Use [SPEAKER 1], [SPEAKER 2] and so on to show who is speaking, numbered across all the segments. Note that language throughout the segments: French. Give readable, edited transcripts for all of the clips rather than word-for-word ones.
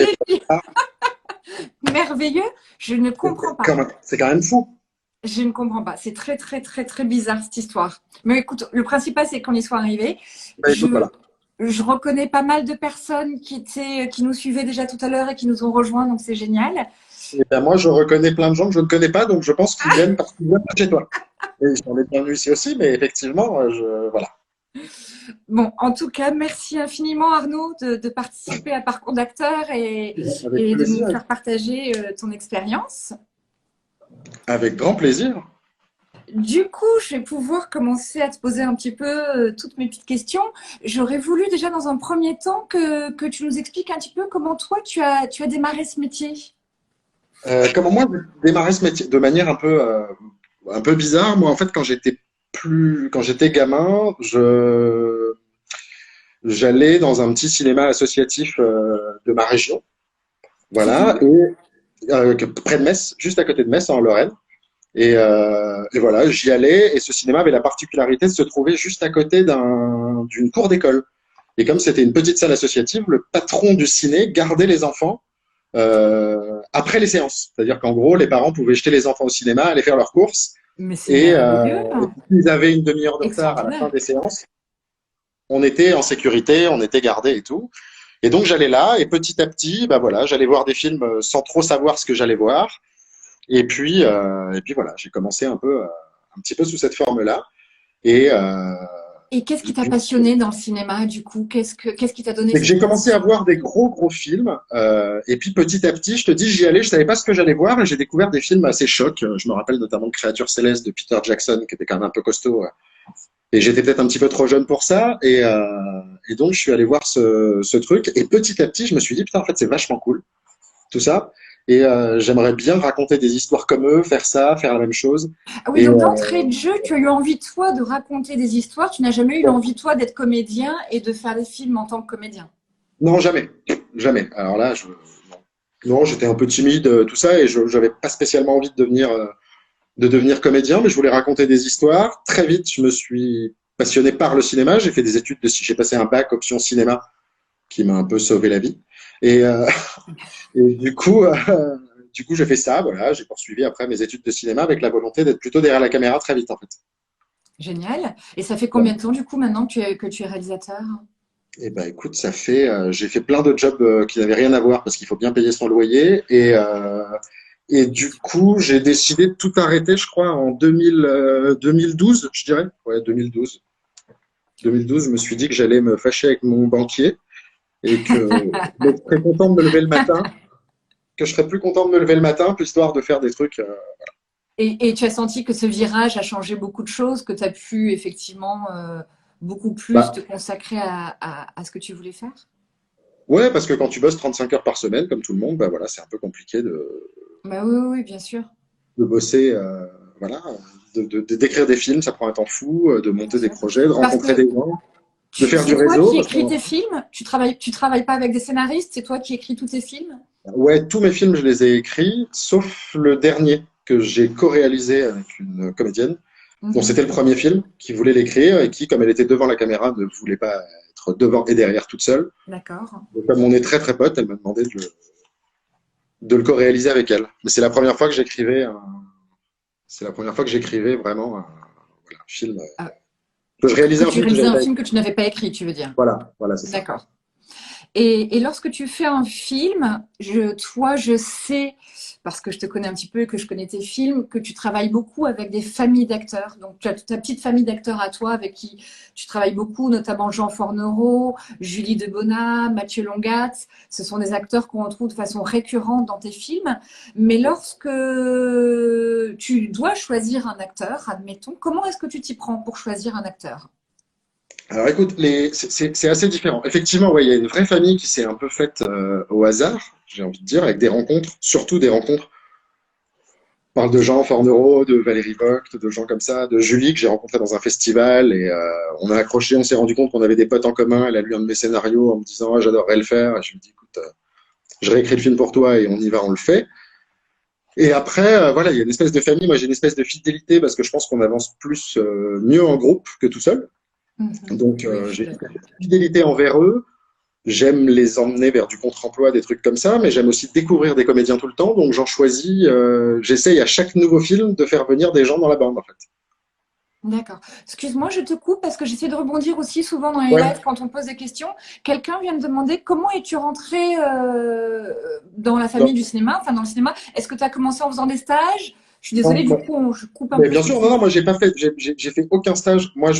[SPEAKER 1] Et
[SPEAKER 2] allez-y.
[SPEAKER 1] voilà.
[SPEAKER 2] Merveilleux. Je ne comprends pas.
[SPEAKER 1] C'est quand même fou.
[SPEAKER 2] Je ne comprends pas. C'est très, très, très, très bizarre cette histoire. Mais écoute, le principal, c'est qu'on y soit arrivé.
[SPEAKER 1] Bah, écoute,
[SPEAKER 2] Je,
[SPEAKER 1] voilà.
[SPEAKER 2] je reconnais pas mal de personnes qui nous suivaient déjà tout à l'heure et qui nous ont rejoints, donc c'est génial.
[SPEAKER 1] Et ben, moi, je reconnais plein de gens que je ne connais pas, donc je pense qu'ils viennent parce qu'ils viennent de chez toi. Et j'en ai bien vu ici aussi, mais effectivement, voilà.
[SPEAKER 2] Bon, en tout cas, merci infiniment Arnaud de participer à Parcours d'acteur
[SPEAKER 1] Avec
[SPEAKER 2] et de nous
[SPEAKER 1] plaisir.
[SPEAKER 2] faire partager ton expérience.
[SPEAKER 1] Avec grand plaisir.
[SPEAKER 2] Du coup, je vais pouvoir commencer à te poser un petit peu toutes mes petites questions. J'aurais voulu déjà dans un premier temps que tu nous expliques un petit peu comment toi tu as démarré ce métier.
[SPEAKER 1] Comment moi, j'ai démarré ce métier de manière un peu bizarre. Moi, en fait, quand j'étais gamin, j'allais dans un petit cinéma associatif de ma région.
[SPEAKER 2] C'était
[SPEAKER 1] Voilà.
[SPEAKER 2] où?
[SPEAKER 1] Et près de Metz, juste à côté de Metz, en Lorraine. Et voilà, j'y allais. Et ce cinéma avait la particularité de se trouver juste à côté d'une cour d'école. Et comme c'était une petite salle associative, le patron du ciné gardait les enfants après les séances. C'est-à-dire qu'en gros, les parents pouvaient jeter les enfants au cinéma, aller faire leurs courses.
[SPEAKER 2] Mais c'est
[SPEAKER 1] Et
[SPEAKER 2] merveilleux,
[SPEAKER 1] s'ils avaient une demi-heure de retard à la fin
[SPEAKER 2] extraordinaire.
[SPEAKER 1] des séances, on était en sécurité, on était gardés et tout. Et donc j'allais là, et petit à petit, bah voilà, j'allais voir des films sans trop savoir ce que j'allais voir. Et puis voilà, j'ai commencé un petit peu sous cette forme-là. Et
[SPEAKER 2] Et qu'est-ce qui t'a passionné dans le cinéma du coup? Qu'est-ce qui t'a donné
[SPEAKER 1] c'est que
[SPEAKER 2] cette
[SPEAKER 1] j'ai commencé à
[SPEAKER 2] passion?
[SPEAKER 1] voir des gros films, et puis petit à petit, je te dis, j'y allais, je savais pas ce que j'allais voir, et j'ai découvert des films assez chocs. Je me rappelle notamment de Créature céleste de Peter Jackson, qui était quand même un peu costaud, et j'étais peut-être un petit peu trop jeune pour ça, et donc je suis allé voir ce truc, et petit à petit, je me suis dit, putain, en fait, c'est vachement cool, tout ça, et j'aimerais bien raconter des histoires comme eux, faire ça, faire la même chose,
[SPEAKER 2] Ah oui,
[SPEAKER 1] et
[SPEAKER 2] donc d'entrée de jeu, tu as eu envie toi de raconter des histoires, tu n'as jamais eu l'envie toi d'être comédien et de faire des films en tant que comédien.
[SPEAKER 1] non, jamais, jamais. Alors là, non, j'étais un peu timide, tout ça, et je n'avais pas spécialement envie de devenir comédien, mais je voulais raconter des histoires. Très vite, je me suis passionné par le cinéma. J'ai fait des j'ai passé un bac option cinéma qui m'a un peu sauvé la vie. Et, euh, et du coup, j'ai fait ça. Voilà, j'ai poursuivi après mes études de cinéma avec la volonté d'être plutôt derrière la caméra très vite, en fait.
[SPEAKER 2] Génial. Et ça fait
[SPEAKER 1] Voilà.
[SPEAKER 2] combien de temps du coup maintenant que tu es réalisateur?
[SPEAKER 1] Et ben, écoute, j'ai fait plein de jobs qui n'avaient rien à voir parce qu'il faut bien payer son loyer. Et du coup, j'ai décidé de tout arrêter, je crois, en 2012, je dirais. Ouais, 2012. 2012, je me suis dit que j'allais me fâcher avec mon banquier et que je serais content de me lever le matin, que je serais plus content de me lever le matin, plus histoire de faire des trucs.
[SPEAKER 2] Et tu as senti que ce virage a changé beaucoup de choses, que tu as pu effectivement beaucoup plus te
[SPEAKER 1] Bah,
[SPEAKER 2] consacrer à ce que tu voulais faire?
[SPEAKER 1] ouais, parce que quand tu bosses 35 heures par semaine, comme tout le monde, bah voilà, c'est un peu compliqué
[SPEAKER 2] Bah oui, oui, oui, bien sûr,
[SPEAKER 1] de bosser, voilà, d'écrire des films, ça prend un temps fou, de
[SPEAKER 2] bien
[SPEAKER 1] monter des
[SPEAKER 2] sûr.
[SPEAKER 1] projets, de
[SPEAKER 2] Parce
[SPEAKER 1] rencontrer
[SPEAKER 2] que
[SPEAKER 1] des gens, de faire du
[SPEAKER 2] c'est toi
[SPEAKER 1] réseau,
[SPEAKER 2] qui
[SPEAKER 1] parce que
[SPEAKER 2] écris tes films, tu travailles pas avec des scénaristes, c'est toi qui écris tous tes films?
[SPEAKER 1] ouais, tous mes films, je les ai écrits, sauf le dernier que j'ai co-réalisé avec une comédienne. Bon,
[SPEAKER 2] Mhm.
[SPEAKER 1] c'était le premier film qui voulait l'écrire et qui, comme elle était devant la caméra, ne voulait pas être devant et derrière toute seule.
[SPEAKER 2] D'accord.
[SPEAKER 1] Donc, comme on est très potes, elle m'a demandé de le co-réaliser avec elle. Mais c'est la première fois que j'écrivais vraiment voilà, un film,
[SPEAKER 2] Ah,
[SPEAKER 1] que je réalisais
[SPEAKER 2] que
[SPEAKER 1] un
[SPEAKER 2] tu
[SPEAKER 1] film que
[SPEAKER 2] réalisais
[SPEAKER 1] j'avais
[SPEAKER 2] un
[SPEAKER 1] pas
[SPEAKER 2] film
[SPEAKER 1] écrit.
[SPEAKER 2] que tu n'avais pas écrit, tu veux dire?
[SPEAKER 1] Voilà, c'est ça.
[SPEAKER 2] D'accord. Et lorsque tu fais un film, je sais, parce que je te connais un petit peu et que je connais tes films, que tu travailles beaucoup avec des familles d'acteurs. Donc, tu as ta petite famille d'acteurs à toi avec qui tu travailles beaucoup, notamment Jean Fornereau, Julie Debona, Mathieu Longat. Ce sont des acteurs qu'on retrouve de façon récurrente dans tes films. Mais lorsque tu dois choisir un acteur, admettons, comment est-ce que tu t'y prends pour choisir un acteur?
[SPEAKER 1] Alors écoute, c'est assez différent. Effectivement, ouais, il y a une vraie famille qui s'est un peu faite au hasard, j'ai envie de dire, avec des rencontres, surtout des rencontres. On parle de Jean Fornereau, de Valérie Vogt, de gens comme ça, de Julie que j'ai rencontré dans un festival et on a accroché, on s'est rendu compte qu'on avait des potes en commun. Elle a lu un de mes scénarios en me disant ah, j'adorerais le faire. Et je lui dis écoute, je réécris le film pour toi et on y va, on le fait. Et après, voilà, il y a une espèce de famille. Moi, j'ai une espèce de fidélité parce que je pense qu'on avance mieux en groupe que tout seul.
[SPEAKER 2] Mhm.
[SPEAKER 1] Donc,
[SPEAKER 2] Oui, je suis
[SPEAKER 1] j'ai une
[SPEAKER 2] d'accord.
[SPEAKER 1] fidélité envers eux. J'aime les emmener vers du contre-emploi, des trucs comme ça, mais j'aime aussi découvrir des comédiens tout le temps, donc j'en choisis, j'essaye à chaque nouveau film de faire venir des gens dans la bande, en fait.
[SPEAKER 2] D'accord. Excuse-moi, je te coupe parce que j'essaie de rebondir aussi souvent dans les
[SPEAKER 1] Ouais.
[SPEAKER 2] lives quand on pose des questions. Quelqu'un vient de demander comment es-tu rentré dans la famille
[SPEAKER 1] Donc,
[SPEAKER 2] du cinéma, enfin dans le cinéma. Est-ce que tu as commencé en faisant des stages? Je suis désolée,
[SPEAKER 1] non,
[SPEAKER 2] du
[SPEAKER 1] non.
[SPEAKER 2] coup, je coupe un
[SPEAKER 1] Mais
[SPEAKER 2] peu
[SPEAKER 1] bien
[SPEAKER 2] ce que
[SPEAKER 1] sûr,
[SPEAKER 2] tu
[SPEAKER 1] non, non,
[SPEAKER 2] dis.
[SPEAKER 1] moi j'ai pas fait, j'ai fait aucun stage. Moi,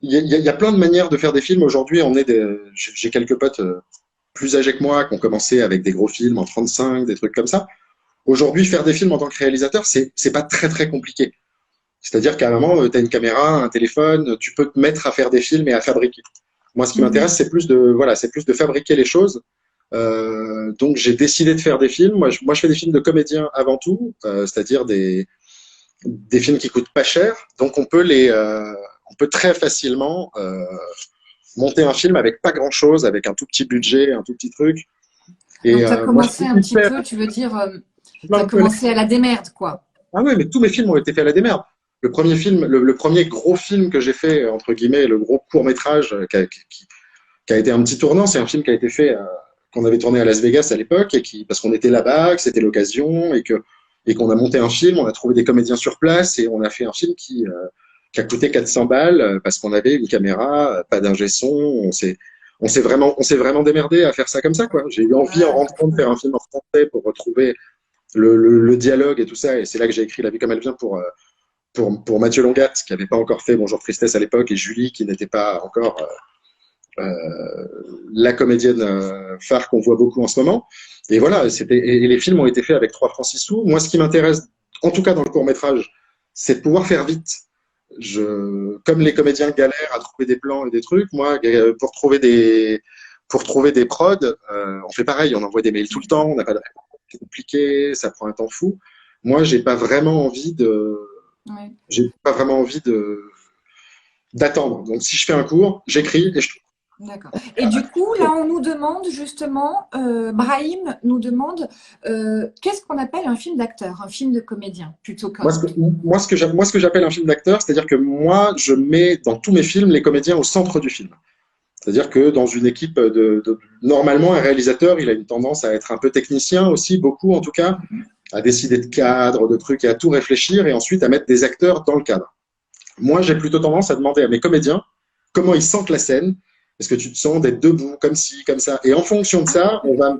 [SPEAKER 1] il y a plein de manières de faire des films. Aujourd'hui, j'ai quelques potes plus âgés que moi qui ont commencé avec des gros films en 35, des trucs comme ça. Aujourd'hui, faire des films en tant que réalisateur, c'est pas très très compliqué. C'est-à-dire qu'à un moment, tu as une caméra, un téléphone, tu peux te mettre à faire des films et à fabriquer. Moi, ce qui
[SPEAKER 2] Mhm.
[SPEAKER 1] m'intéresse, c'est plus de fabriquer les choses. Donc, j'ai décidé de faire des films. Moi, je fais des films de comédiens avant tout, c'est-à-dire des films qui coûtent pas cher. Donc, on peut très facilement monter un film avec pas grand-chose, avec un tout petit budget, un tout petit truc. Et
[SPEAKER 2] Donc, tu as
[SPEAKER 1] moi, je
[SPEAKER 2] commencé
[SPEAKER 1] suis
[SPEAKER 2] un petit
[SPEAKER 1] hyper
[SPEAKER 2] peu, tu veux dire, tu as
[SPEAKER 1] plein de
[SPEAKER 2] commencé à la démerde, quoi.
[SPEAKER 1] Ah oui, mais tous mes films ont été faits à la démerde. Le premier film, le premier gros film que j'ai fait, entre guillemets, le gros court-métrage qui a été un petit tournant, c'est un film qui a été fait, qu'on avait tourné à Las Vegas à l'époque, parce qu'on était là-bas, que c'était l'occasion, et qu'on a monté un film, on a trouvé des comédiens sur place, et on a fait un film qui a coûté 400 balles, parce qu'on avait une caméra, pas d'ingé son, on s'est vraiment démerdé à faire ça comme ça, quoi. J'ai eu envie en
[SPEAKER 2] Ouais.
[SPEAKER 1] rentrant de faire un film en français pour retrouver le dialogue et tout ça. Et c'est là que j'ai écrit La vie comme elle vient pour Mathieu Longat, qui n'avait pas encore fait Bonjour Tristesse à l'époque, et Julie, qui n'était pas encore la comédienne phare qu'on voit beaucoup en ce moment. Et voilà, et les films ont été faits avec 3 francs 6 sous. Moi, ce qui m'intéresse, en tout cas dans le court métrage, c'est de pouvoir faire vite. Comme les comédiens galèrent à trouver des plans et des trucs, moi, pour trouver des prods, on fait pareil, on envoie des mails tout le temps, on n'a pas de c'est compliqué, ça prend un temps fou. Moi,
[SPEAKER 2] Ouais.
[SPEAKER 1] j'ai pas vraiment envie d'attendre. Donc, si je fais un cours, j'écris et je trouve.
[SPEAKER 2] D'accord. Et du coup, là, on nous demande justement, Brahim nous demande, qu'est-ce qu'on appelle un film d'acteur, un film de comédien, plutôt qu'un.
[SPEAKER 1] Moi, ce que j'appelle un film d'acteur, c'est-à-dire que moi, je mets dans tous mes films les comédiens au centre du film. C'est-à-dire que dans une équipe normalement, un réalisateur, il a une tendance à être un peu technicien aussi, beaucoup en tout cas, à décider de cadres, de trucs et à tout réfléchir et ensuite à mettre des acteurs dans le cadre. Moi, j'ai plutôt tendance à demander à mes comédiens comment ils sentent la scène. Est-ce que tu te sens d'être debout, comme ci, comme ça? Et en fonction de ça,
[SPEAKER 2] Ah,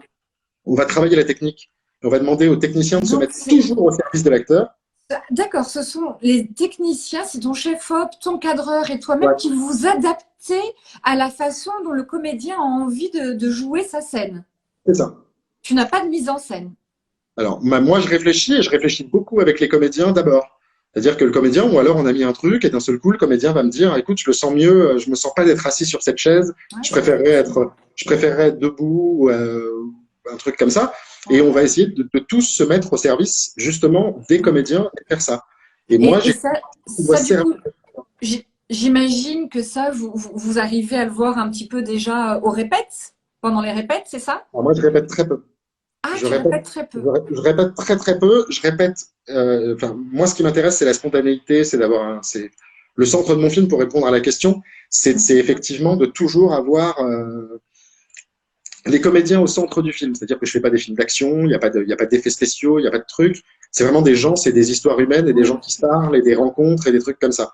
[SPEAKER 1] on va travailler la technique. On va demander aux techniciens de se
[SPEAKER 2] donc
[SPEAKER 1] mettre
[SPEAKER 2] c'est
[SPEAKER 1] toujours au service de l'acteur.
[SPEAKER 2] d'accord, ce sont les techniciens, c'est ton chef-op, ton cadreur et toi-même
[SPEAKER 1] Ouais,
[SPEAKER 2] qui vous adaptez à la façon dont le comédien a envie de jouer sa scène.
[SPEAKER 1] c'est ça.
[SPEAKER 2] Tu n'as pas de mise en scène.
[SPEAKER 1] Alors, moi, je réfléchis et je réfléchis beaucoup avec les comédiens d'abord. C'est-à-dire que le comédien, ou alors on a mis un truc et d'un seul coup, le comédien va me dire, écoute, je le sens mieux, je me sens pas d'être assis sur cette chaise,
[SPEAKER 2] Ouais, c'est intéressant.
[SPEAKER 1] je préférerais être debout, un truc comme ça. Et
[SPEAKER 2] Ouais.
[SPEAKER 1] on va essayer de tous se mettre au service, justement, des comédiens et faire ça. Et moi,
[SPEAKER 2] Et
[SPEAKER 1] j'ai
[SPEAKER 2] ça,
[SPEAKER 1] dois
[SPEAKER 2] ça, du
[SPEAKER 1] servir.
[SPEAKER 2] coup, j'imagine que ça, vous arrivez à le voir un petit peu déjà au répète, pendant les répètes, c'est ça?
[SPEAKER 1] Alors moi, je répète très peu.
[SPEAKER 2] Ah,
[SPEAKER 1] Je
[SPEAKER 2] tu
[SPEAKER 1] répète,
[SPEAKER 2] répètes très peu.
[SPEAKER 1] je répète très très peu. Je répète. Enfin, moi, ce qui m'intéresse, c'est la spontanéité, c'est le centre de mon film pour répondre à la question. C'est
[SPEAKER 2] Mhm.
[SPEAKER 1] effectivement de toujours avoir les comédiens au centre du film. C'est-à-dire que je fais pas des films d'action, il y a pas d'effets spéciaux, il y a pas de trucs. C'est vraiment des gens, c'est des histoires humaines et des gens
[SPEAKER 2] Oui.
[SPEAKER 1] qui se parlent et des rencontres et des trucs comme ça.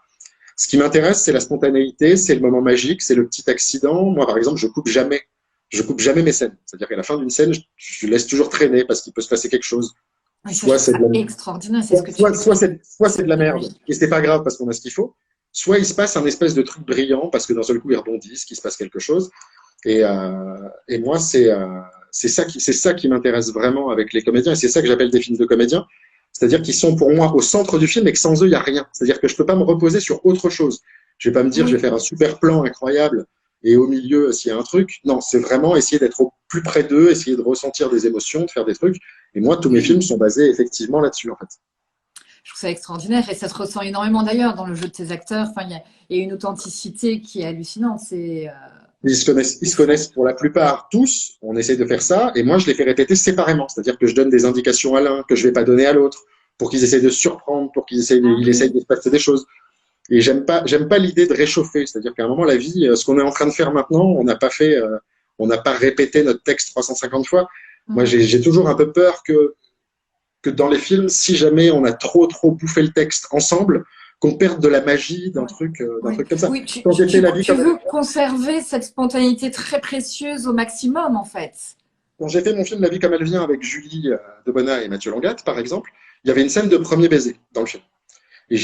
[SPEAKER 1] Ce qui m'intéresse, c'est la spontanéité, c'est le moment magique, c'est le petit accident. Moi, par exemple, je coupe jamais mes scènes. C'est-à-dire qu'à la fin d'une scène, je laisse toujours traîner parce qu'il peut se passer quelque chose.
[SPEAKER 2] Oui, ça, je trouve
[SPEAKER 1] C'est de
[SPEAKER 2] ça
[SPEAKER 1] la,
[SPEAKER 2] extraordinaire, c'est ce que tu dis.
[SPEAKER 1] soit c'est
[SPEAKER 2] C'est
[SPEAKER 1] de la merde
[SPEAKER 2] magique.
[SPEAKER 1] et c'est pas grave parce qu'on a ce qu'il faut. Soit il se passe un espèce de truc brillant parce que d'un seul coup ils rebondissent, qu'il se passe quelque chose. Et moi c'est ça qui m'intéresse vraiment avec les comédiens et c'est ça que j'appelle des films de comédiens. C'est-à-dire qu'ils sont pour moi au centre du film et que sans eux il y a rien. C'est-à-dire que je peux pas me reposer sur autre chose. Je vais pas me dire je vais
[SPEAKER 2] Oui.
[SPEAKER 1] faire un super plan incroyable et au milieu s'il y a un truc. Non, c'est vraiment essayer d'être au plus près d'eux, essayer de ressentir des émotions, de faire des trucs. Et moi tous mes films sont basés effectivement là-dessus en fait.
[SPEAKER 2] Je trouve ça extraordinaire et ça se ressent énormément d'ailleurs dans le jeu de tes acteurs. Enfin, il y a une authenticité qui est hallucinante.
[SPEAKER 1] Ils
[SPEAKER 2] C'est
[SPEAKER 1] se
[SPEAKER 2] fou.
[SPEAKER 1] connaissent pour la plupart tous. On essaie de faire ça. Et moi, je les fais répéter séparément. C'est-à-dire que je donne des indications à l'un que je vais pas donner à l'autre pour qu'ils essayent de se surprendre, pour
[SPEAKER 2] Ah
[SPEAKER 1] il essaye
[SPEAKER 2] oui.
[SPEAKER 1] de se passer des choses. Et j'aime pas l'idée de réchauffer. C'est-à-dire qu'à un moment, la vie, ce qu'on est en train de faire maintenant, on n'a pas répété notre texte 350 fois. Moi,
[SPEAKER 2] Mm.
[SPEAKER 1] j'ai toujours un peu peur que dans les films, si jamais on a trop bouffé le texte ensemble, qu'on perde de la magie
[SPEAKER 2] Ouais.
[SPEAKER 1] d'un
[SPEAKER 2] Oui,
[SPEAKER 1] truc comme ça.
[SPEAKER 2] oui,
[SPEAKER 1] Quand j'ai fait La vie
[SPEAKER 2] tu
[SPEAKER 1] comme elle
[SPEAKER 2] veux conserver cette spontanéité très précieuse au maximum, en fait.
[SPEAKER 1] Quand j'ai fait mon film La vie comme elle vient avec Julie Debona et Mathieu Langatte, par exemple, il y avait une scène de premier baiser dans le film. Et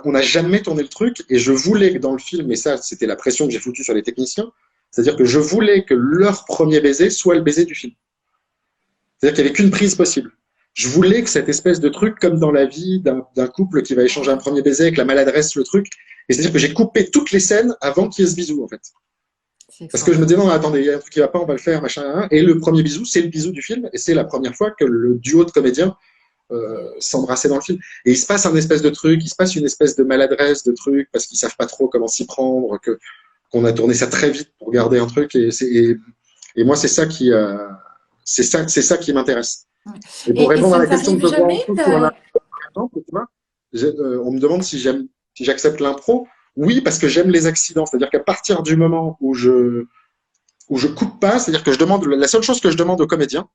[SPEAKER 1] on n'a jamais tourné le truc, et je voulais que dans le film, et ça, c'était la pression que j'ai foutue sur les techniciens, c'est-à-dire que je voulais que leur premier baiser soit le baiser du film. C'est-à-dire qu'il n'y avait qu'une prise possible. Je voulais que cette espèce de truc, comme dans la vie d'un couple qui va échanger un premier baiser avec la maladresse, le truc, et c'est-à-dire que j'ai coupé toutes les scènes avant qu'il y ait ce bisou, en fait.
[SPEAKER 2] C'est
[SPEAKER 1] Parce que je me
[SPEAKER 2] extraordinaire.
[SPEAKER 1] disais, non, attendez, il y a un truc qui va pas, on va le faire, machin. Et le premier bisou, c'est le bisou du film, et c'est la première fois que le duo de comédiens s'embrasser dans le film. Et il se passe un espèce de truc, il se passe une espèce de maladresse de truc, parce qu'ils savent pas trop comment s'y prendre, qu'on a tourné ça très vite pour garder un truc. Et moi, c'est ça qui m'intéresse.
[SPEAKER 2] Ouais.
[SPEAKER 1] Et pour
[SPEAKER 2] Et
[SPEAKER 1] répondre à
[SPEAKER 2] ça
[SPEAKER 1] la
[SPEAKER 2] ne
[SPEAKER 1] question
[SPEAKER 2] t'arrive
[SPEAKER 1] de Grand
[SPEAKER 2] jamais
[SPEAKER 1] Fou sur un exemple, tu vois, on me demande si j'accepte l'impro. Oui, parce que j'aime les accidents. C'est-à-dire qu'à partir du moment où je coupe pas, c'est-à-dire que la seule chose que je demande aux comédiens,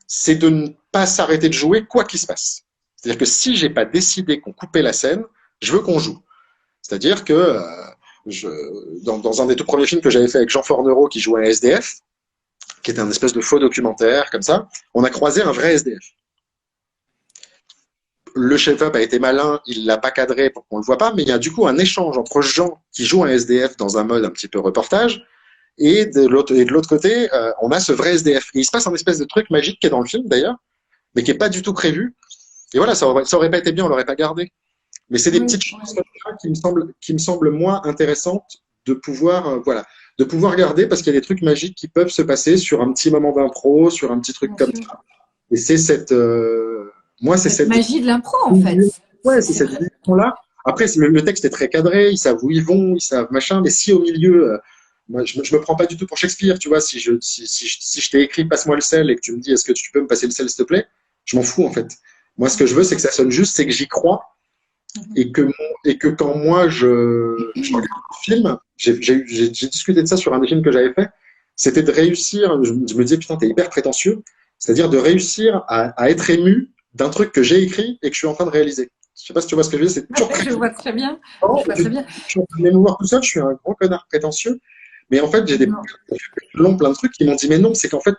[SPEAKER 1] c'est de ne pas s'arrêter de jouer quoi qu'il se passe. C'est-à-dire que si j'ai pas décidé qu'on coupait la scène, je veux qu'on joue. C'est-à-dire que je, dans un des tout premiers films que j'avais fait avec Jean Fornereau qui jouait un SDF, qui était un espèce de faux documentaire comme ça, on a croisé un vrai SDF. Le chef-up a été malin, il l'a pas cadré pour qu'on le voit pas, mais il y a du coup un échange entre Jean qui joue un SDF dans un mode un petit peu reportage et de l'autre côté, on a ce vrai SDF. Et il se passe un espèce de truc magique qui est dans le film d'ailleurs, mais qui est pas du tout prévu. Et voilà, ça aurait pas été bien, on l'aurait pas gardé. Mais c'est des
[SPEAKER 2] Oui,
[SPEAKER 1] petites choses
[SPEAKER 2] oui.
[SPEAKER 1] comme ça qui me semblent moins intéressantes de pouvoir, voilà, de pouvoir garder parce qu'il y a des trucs magiques qui peuvent se passer sur un petit moment d'impro, sur un petit truc
[SPEAKER 2] Bien
[SPEAKER 1] comme
[SPEAKER 2] sûr.
[SPEAKER 1] ça. Et c'est moi, c'est
[SPEAKER 2] Cette
[SPEAKER 1] cette,
[SPEAKER 2] magie de l'impro, en fait.
[SPEAKER 1] ouais, c'est
[SPEAKER 2] C'est
[SPEAKER 1] cette
[SPEAKER 2] vrai.
[SPEAKER 1] vision-là. Après, le texte est très cadré, ils savent où ils vont, ils savent machin, mais si au milieu, moi, je me prends pas du tout pour Shakespeare, tu vois, si je t'ai écrit passe-moi le sel et que tu me dis est-ce que tu peux me passer le sel s'il te plaît, je m'en fous en fait. Moi, ce que je veux, c'est que ça sonne juste, c'est que j'y crois
[SPEAKER 2] Mhm.
[SPEAKER 1] et que quand moi je regarde un film, j'ai discuté de ça sur un des films que j'avais fait, c'était de réussir, je me disais putain, t'es hyper prétentieux, c'est-à-dire de réussir à être ému d'un truc que j'ai écrit et que je suis en train de réaliser. Je sais pas si tu vois ce que je veux dire, c'est toujours très
[SPEAKER 2] Je vois très bien.
[SPEAKER 1] fort,
[SPEAKER 2] Je vois très bien.
[SPEAKER 1] je suis en train de m'émouvoir tout seul, je suis un grand connard prétentieux, mais en fait, j'ai des
[SPEAKER 2] Non.
[SPEAKER 1] longs plein de trucs qui m'ont dit mais non, c'est qu'en fait,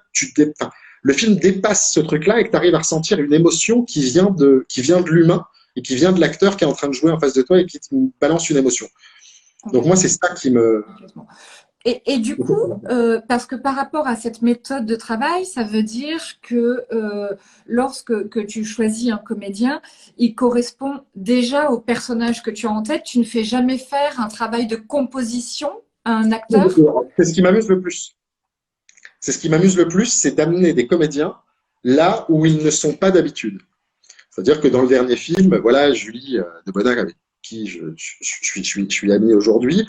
[SPEAKER 1] enfin, le film dépasse ce truc-là et que tu arrives à ressentir une émotion qui vient de l'humain et qui vient de l'acteur qui est en train de jouer en face de toi et qui te balance une émotion. Donc moi, c'est
[SPEAKER 2] Complètement.
[SPEAKER 1] ça qui me...
[SPEAKER 2] Complètement. Et du coup, parce que par rapport à cette méthode de travail, ça veut dire que lorsque que tu choisis un comédien, il correspond déjà au personnage que tu as en tête. Tu ne fais jamais faire un travail de composition à un acteur.
[SPEAKER 1] C'est ce qui m'amuse le plus. C'est ce qui m'amuse le plus, c'est d'amener des comédiens là où ils ne sont pas d'habitude. C'est-à-dire que dans le dernier film, voilà, Julie de Bonac, avec qui je suis ami aujourd'hui,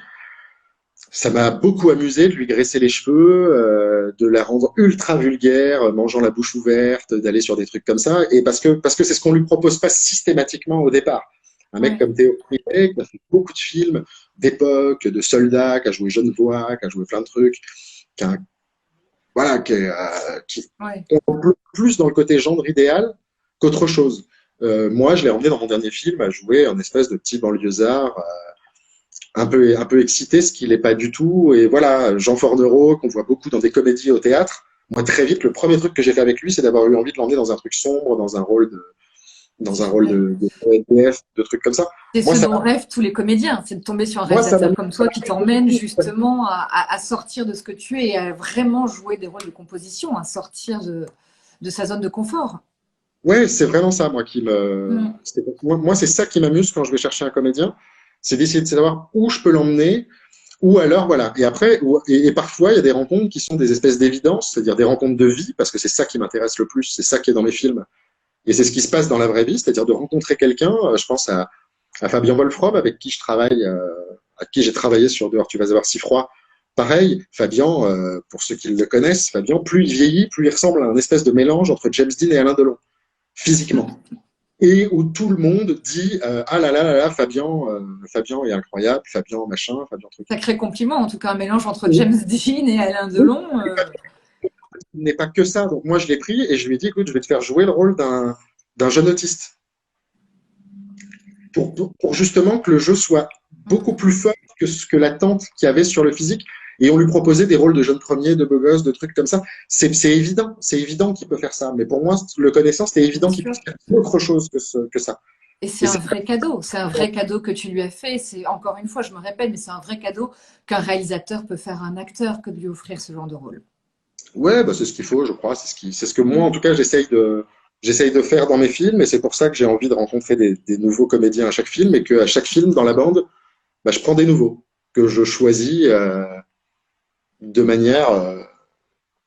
[SPEAKER 1] ça m'a beaucoup amusé de lui graisser les cheveux, de la rendre ultra vulgaire, mangeant la bouche ouverte, d'aller sur des trucs comme ça, et parce que c'est ce qu'on lui propose pas systématiquement au départ. Un mec
[SPEAKER 2] Ouais.
[SPEAKER 1] comme Théo Privet, qui a fait beaucoup de films d'époque, de soldats, qui a joué Genevois, qui a joué plein de trucs, qui, a, voilà, qui
[SPEAKER 2] Ouais.
[SPEAKER 1] est plus dans le côté gendre idéal qu'autre chose. Moi, je l'ai emmené dans mon dernier film à jouer un espèce de petit banlieusard un peu excité, ce qu'il n'est pas du tout. Et voilà, Jean Fornereau, qu'on voit beaucoup dans des comédies au théâtre. Moi, très vite, le premier truc que j'ai fait avec lui, c'est d'avoir eu envie de l'emmener dans un truc sombre, dans
[SPEAKER 2] C'est
[SPEAKER 1] un rôle
[SPEAKER 2] génial.
[SPEAKER 1] de NTF, de trucs comme ça.
[SPEAKER 2] C'est
[SPEAKER 1] Moi,
[SPEAKER 2] ce
[SPEAKER 1] ça,
[SPEAKER 2] dont rêvent tous les comédiens, c'est de tomber sur un
[SPEAKER 1] moi, ça
[SPEAKER 2] réalisateur comme toi qui t'emmène justement à sortir de ce que tu es et à vraiment jouer des rôles de composition, à sortir de sa zone de confort.
[SPEAKER 1] ouais, c'est vraiment ça, moi,
[SPEAKER 2] Mm.
[SPEAKER 1] moi, c'est ça qui m'amuse quand je vais chercher un comédien, c'est d'essayer de savoir où je peux l'emmener, ou alors, voilà. Et après, et parfois, il y a des rencontres qui sont des espèces d'évidence, c'est-à-dire des rencontres de vie, parce que c'est ça qui m'intéresse le plus, c'est ça qui est dans mes films. Et c'est ce qui se passe dans la vraie vie, c'est-à-dire de rencontrer quelqu'un, je pense à Fabien Wolfram, avec qui je travaille, à qui j'ai travaillé sur Dehors, tu vas avoir si froid. Pareil, Fabien, pour ceux qui le connaissent, Fabien, plus il vieillit, plus il ressemble à un espèce de mélange entre James Dean et Alain Delon, physiquement. et où tout le monde dit ah là là là là, Fabien est incroyable, Fabien machin, Fabien truc.
[SPEAKER 2] Sacré compliment, en tout cas, un mélange entre James Dean et Alain Delon.
[SPEAKER 1] Il n'est pas que ça. Donc moi, je l'ai pris et je lui ai dit, écoute, je vais te faire jouer le rôle d'un jeune autiste pour justement que le jeu soit beaucoup plus fort que ce que l'attente qu'il y avait sur le physique. Et on lui proposait des rôles de jeunes premiers, de beaux gosses, de trucs comme ça. C'est évident qu'il peut faire ça. Mais pour moi, le connaissant, c'était évident qu'il puisse faire autre chose que ça.
[SPEAKER 2] Et c'est un vrai cadeau. C'est un vrai cadeau que tu lui as fait. C'est encore une fois, je me répète, mais c'est un vrai cadeau qu'un réalisateur peut faire à un acteur que de lui offrir ce genre de rôle.
[SPEAKER 1] Ouais, bah c'est ce qu'il faut, je crois. C'est ce que moi, en tout cas, j'essaye de faire dans mes films. Et c'est pour ça que j'ai envie de rencontrer des nouveaux comédiens à chaque film et qu'à chaque film dans la bande, bah, je prends des nouveaux que je choisis de manière,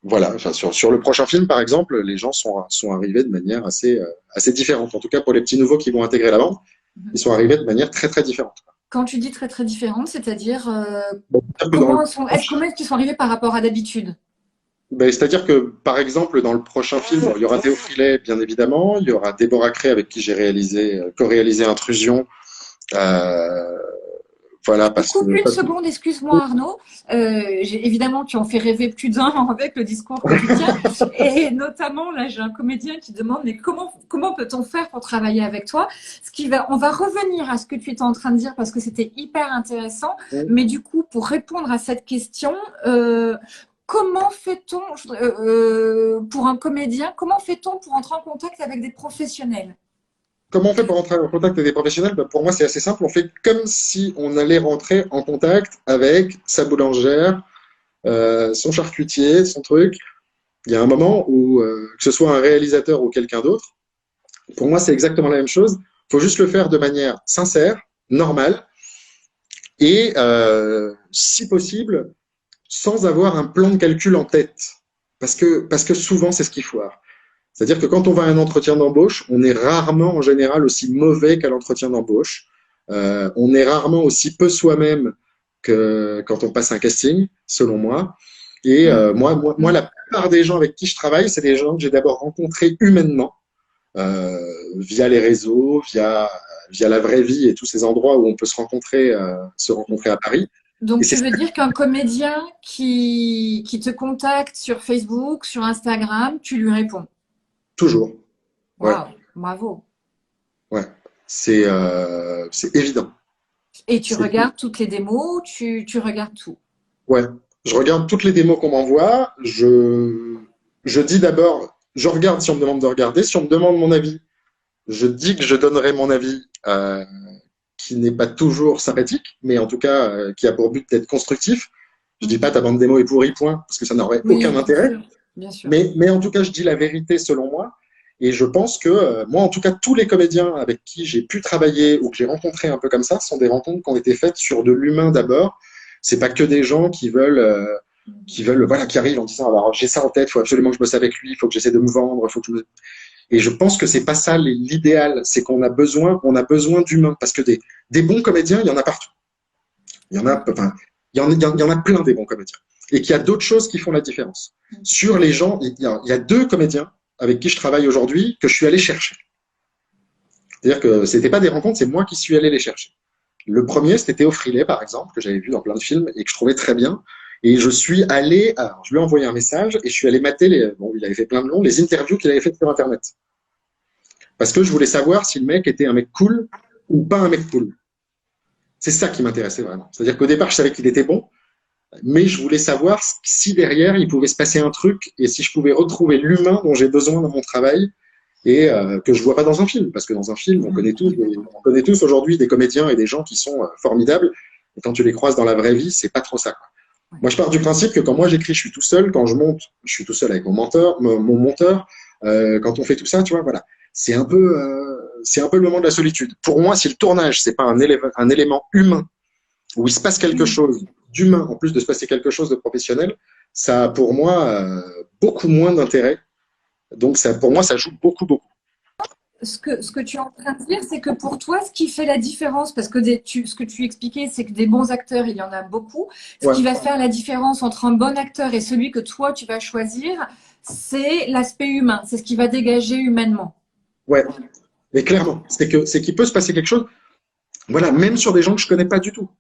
[SPEAKER 1] voilà. Enfin, sur le prochain film, par exemple, les gens sont arrivés de manière assez différente. En tout cas, pour les petits nouveaux qui vont intégrer la bande, ils sont arrivés de manière très très différente.
[SPEAKER 2] Quand tu dis très très différente, c'est-à-dire
[SPEAKER 1] Bon,
[SPEAKER 2] comment est-ce qu'ils sont arrivés par rapport à d'habitude?
[SPEAKER 1] ben, c'est-à-dire que, par exemple, dans le prochain film, il y aura Théo Frilet, bien évidemment, il y aura Déborah Cré avec qui j'ai co-réalisé Intrusion. Euh, voilà, parce que.
[SPEAKER 2] Une seconde, excuse-moi Arnaud. Évidemment, tu en fais rêver plus d'un avec le discours que tu tiens. Et notamment, là, j'ai un comédien qui demande, mais comment peut-on faire pour travailler avec toi? On va revenir à ce que tu étais en train de dire parce que c'était hyper intéressant. Mais du coup, pour répondre à cette question, comment fait-on pour un comédien, comment fait-on pour entrer en contact avec des professionnels?
[SPEAKER 1] Comment on fait pour rentrer en contact avec des professionnels? Ben, pour moi, c'est assez simple. On fait comme si on allait rentrer en contact avec sa boulangère, son charcutier, son truc. Il y a un moment où, que ce soit un réalisateur ou quelqu'un d'autre, pour moi, c'est exactement la même chose. Il faut juste le faire de manière sincère, normale, et si possible, sans avoir un plan de calcul en tête. Parce que souvent, c'est ce qu'il faut avoir. C'est-à-dire que quand on va à un entretien d'embauche, on est rarement en général aussi mauvais qu'à l'entretien d'embauche. On est rarement aussi peu soi-même que quand on passe un casting, selon moi. Et moi, la plupart des gens avec qui je travaille, c'est des gens que j'ai d'abord rencontrés humainement, via les réseaux, via la vraie vie et tous ces endroits où on peut se rencontrer à Paris.
[SPEAKER 2] Donc,
[SPEAKER 1] Et
[SPEAKER 2] tu
[SPEAKER 1] c'est
[SPEAKER 2] veux dire qu'un comédien qui te contacte sur Facebook, sur Instagram, tu lui réponds?
[SPEAKER 1] toujours. Ouais,
[SPEAKER 2] Waouh, bravo.
[SPEAKER 1] ouais. C'est évident.
[SPEAKER 2] Et tu
[SPEAKER 1] C'est
[SPEAKER 2] regardes toutes les démos, tu regardes tout.
[SPEAKER 1] Ouais, je regarde toutes les démos qu'on m'envoie. Je dis d'abord, je regarde si on me demande de regarder. Si on me demande mon avis, je dis que je donnerai mon avis, qui n'est pas toujours sympathique, mais en tout cas qui a pour but d'être constructif. Je dis pas ta bande démo est pourrie, point, parce que ça n'aurait
[SPEAKER 2] Oui,
[SPEAKER 1] aucun
[SPEAKER 2] bien
[SPEAKER 1] intérêt.
[SPEAKER 2] sûr, bien sûr.
[SPEAKER 1] Mais en tout cas, je dis la vérité selon moi. Et je pense que moi, en tout cas, tous les comédiens avec qui j'ai pu travailler ou que j'ai rencontrés un peu comme ça sont des rencontres qui ont été faites sur de l'humain d'abord. C'est pas que des gens qui veulent, voilà, qui arrivent en disant alors j'ai ça en tête, il faut absolument que je bosse avec lui, il faut que j'essaie de me vendre, faut que je me... Et je pense que c'est pas ça l'idéal, c'est on a besoin d'humains parce que des bons comédiens, il y en a partout. Il y en a, enfin, il y en a plein des bons comédiens. Et qu'il y a d'autres choses qui font la différence. Sur les gens, il y a deux comédiens avec qui je travaille aujourd'hui que je suis allé chercher. C'est-à-dire que c'était pas des rencontres, c'est moi qui suis allé les chercher. Le premier, c'était Théo Frilet, par exemple, que j'avais vu dans plein de films et que je trouvais très bien. Et je suis allé, alors, je lui ai envoyé un message et je suis allé mater bon, il avait fait plein de noms, les interviews qu'il avait faites sur Internet. Parce que je voulais savoir si le mec était un mec cool ou pas un mec cool. C'est ça qui m'intéressait vraiment. C'est-à-dire qu'au départ, je savais qu'il était bon, mais je voulais savoir si derrière, il pouvait se passer un truc et si je pouvais retrouver l'humain dont j'ai besoin dans mon travail et que je vois pas dans un film. Parce que dans un film, on connaît tous aujourd'hui des comédiens et des gens qui sont formidables. Et quand tu les croises dans la vraie vie, c'est pas trop ça, quoi. Moi, je pars du principe que quand moi j'écris, je suis tout seul. Quand je monte, je suis tout seul avec mon monteur. Quand on fait tout ça, tu vois, voilà. C'est un peu le moment de la solitude. Pour moi, si le tournage, c'est pas un élément humain où il se passe quelque chose d'humain, en plus de se passer quelque chose de professionnel, ça a pour moi beaucoup moins d'intérêt. Donc, ça, pour moi, ça joue beaucoup, beaucoup.
[SPEAKER 2] Ce que tu es en train de dire, c'est que pour toi, ce qui fait la différence, parce que ce que tu expliquais, c'est que des bons acteurs, il y en a beaucoup. Ce
[SPEAKER 1] Ouais.
[SPEAKER 2] qui va faire la différence entre un bon acteur et celui que toi, tu vas choisir, c'est l'aspect humain. C'est ce qui va dégager humainement.
[SPEAKER 1] Ouais. Mais clairement, c'est qu'il peut se passer quelque chose, voilà, même sur des gens que je connais pas du tout.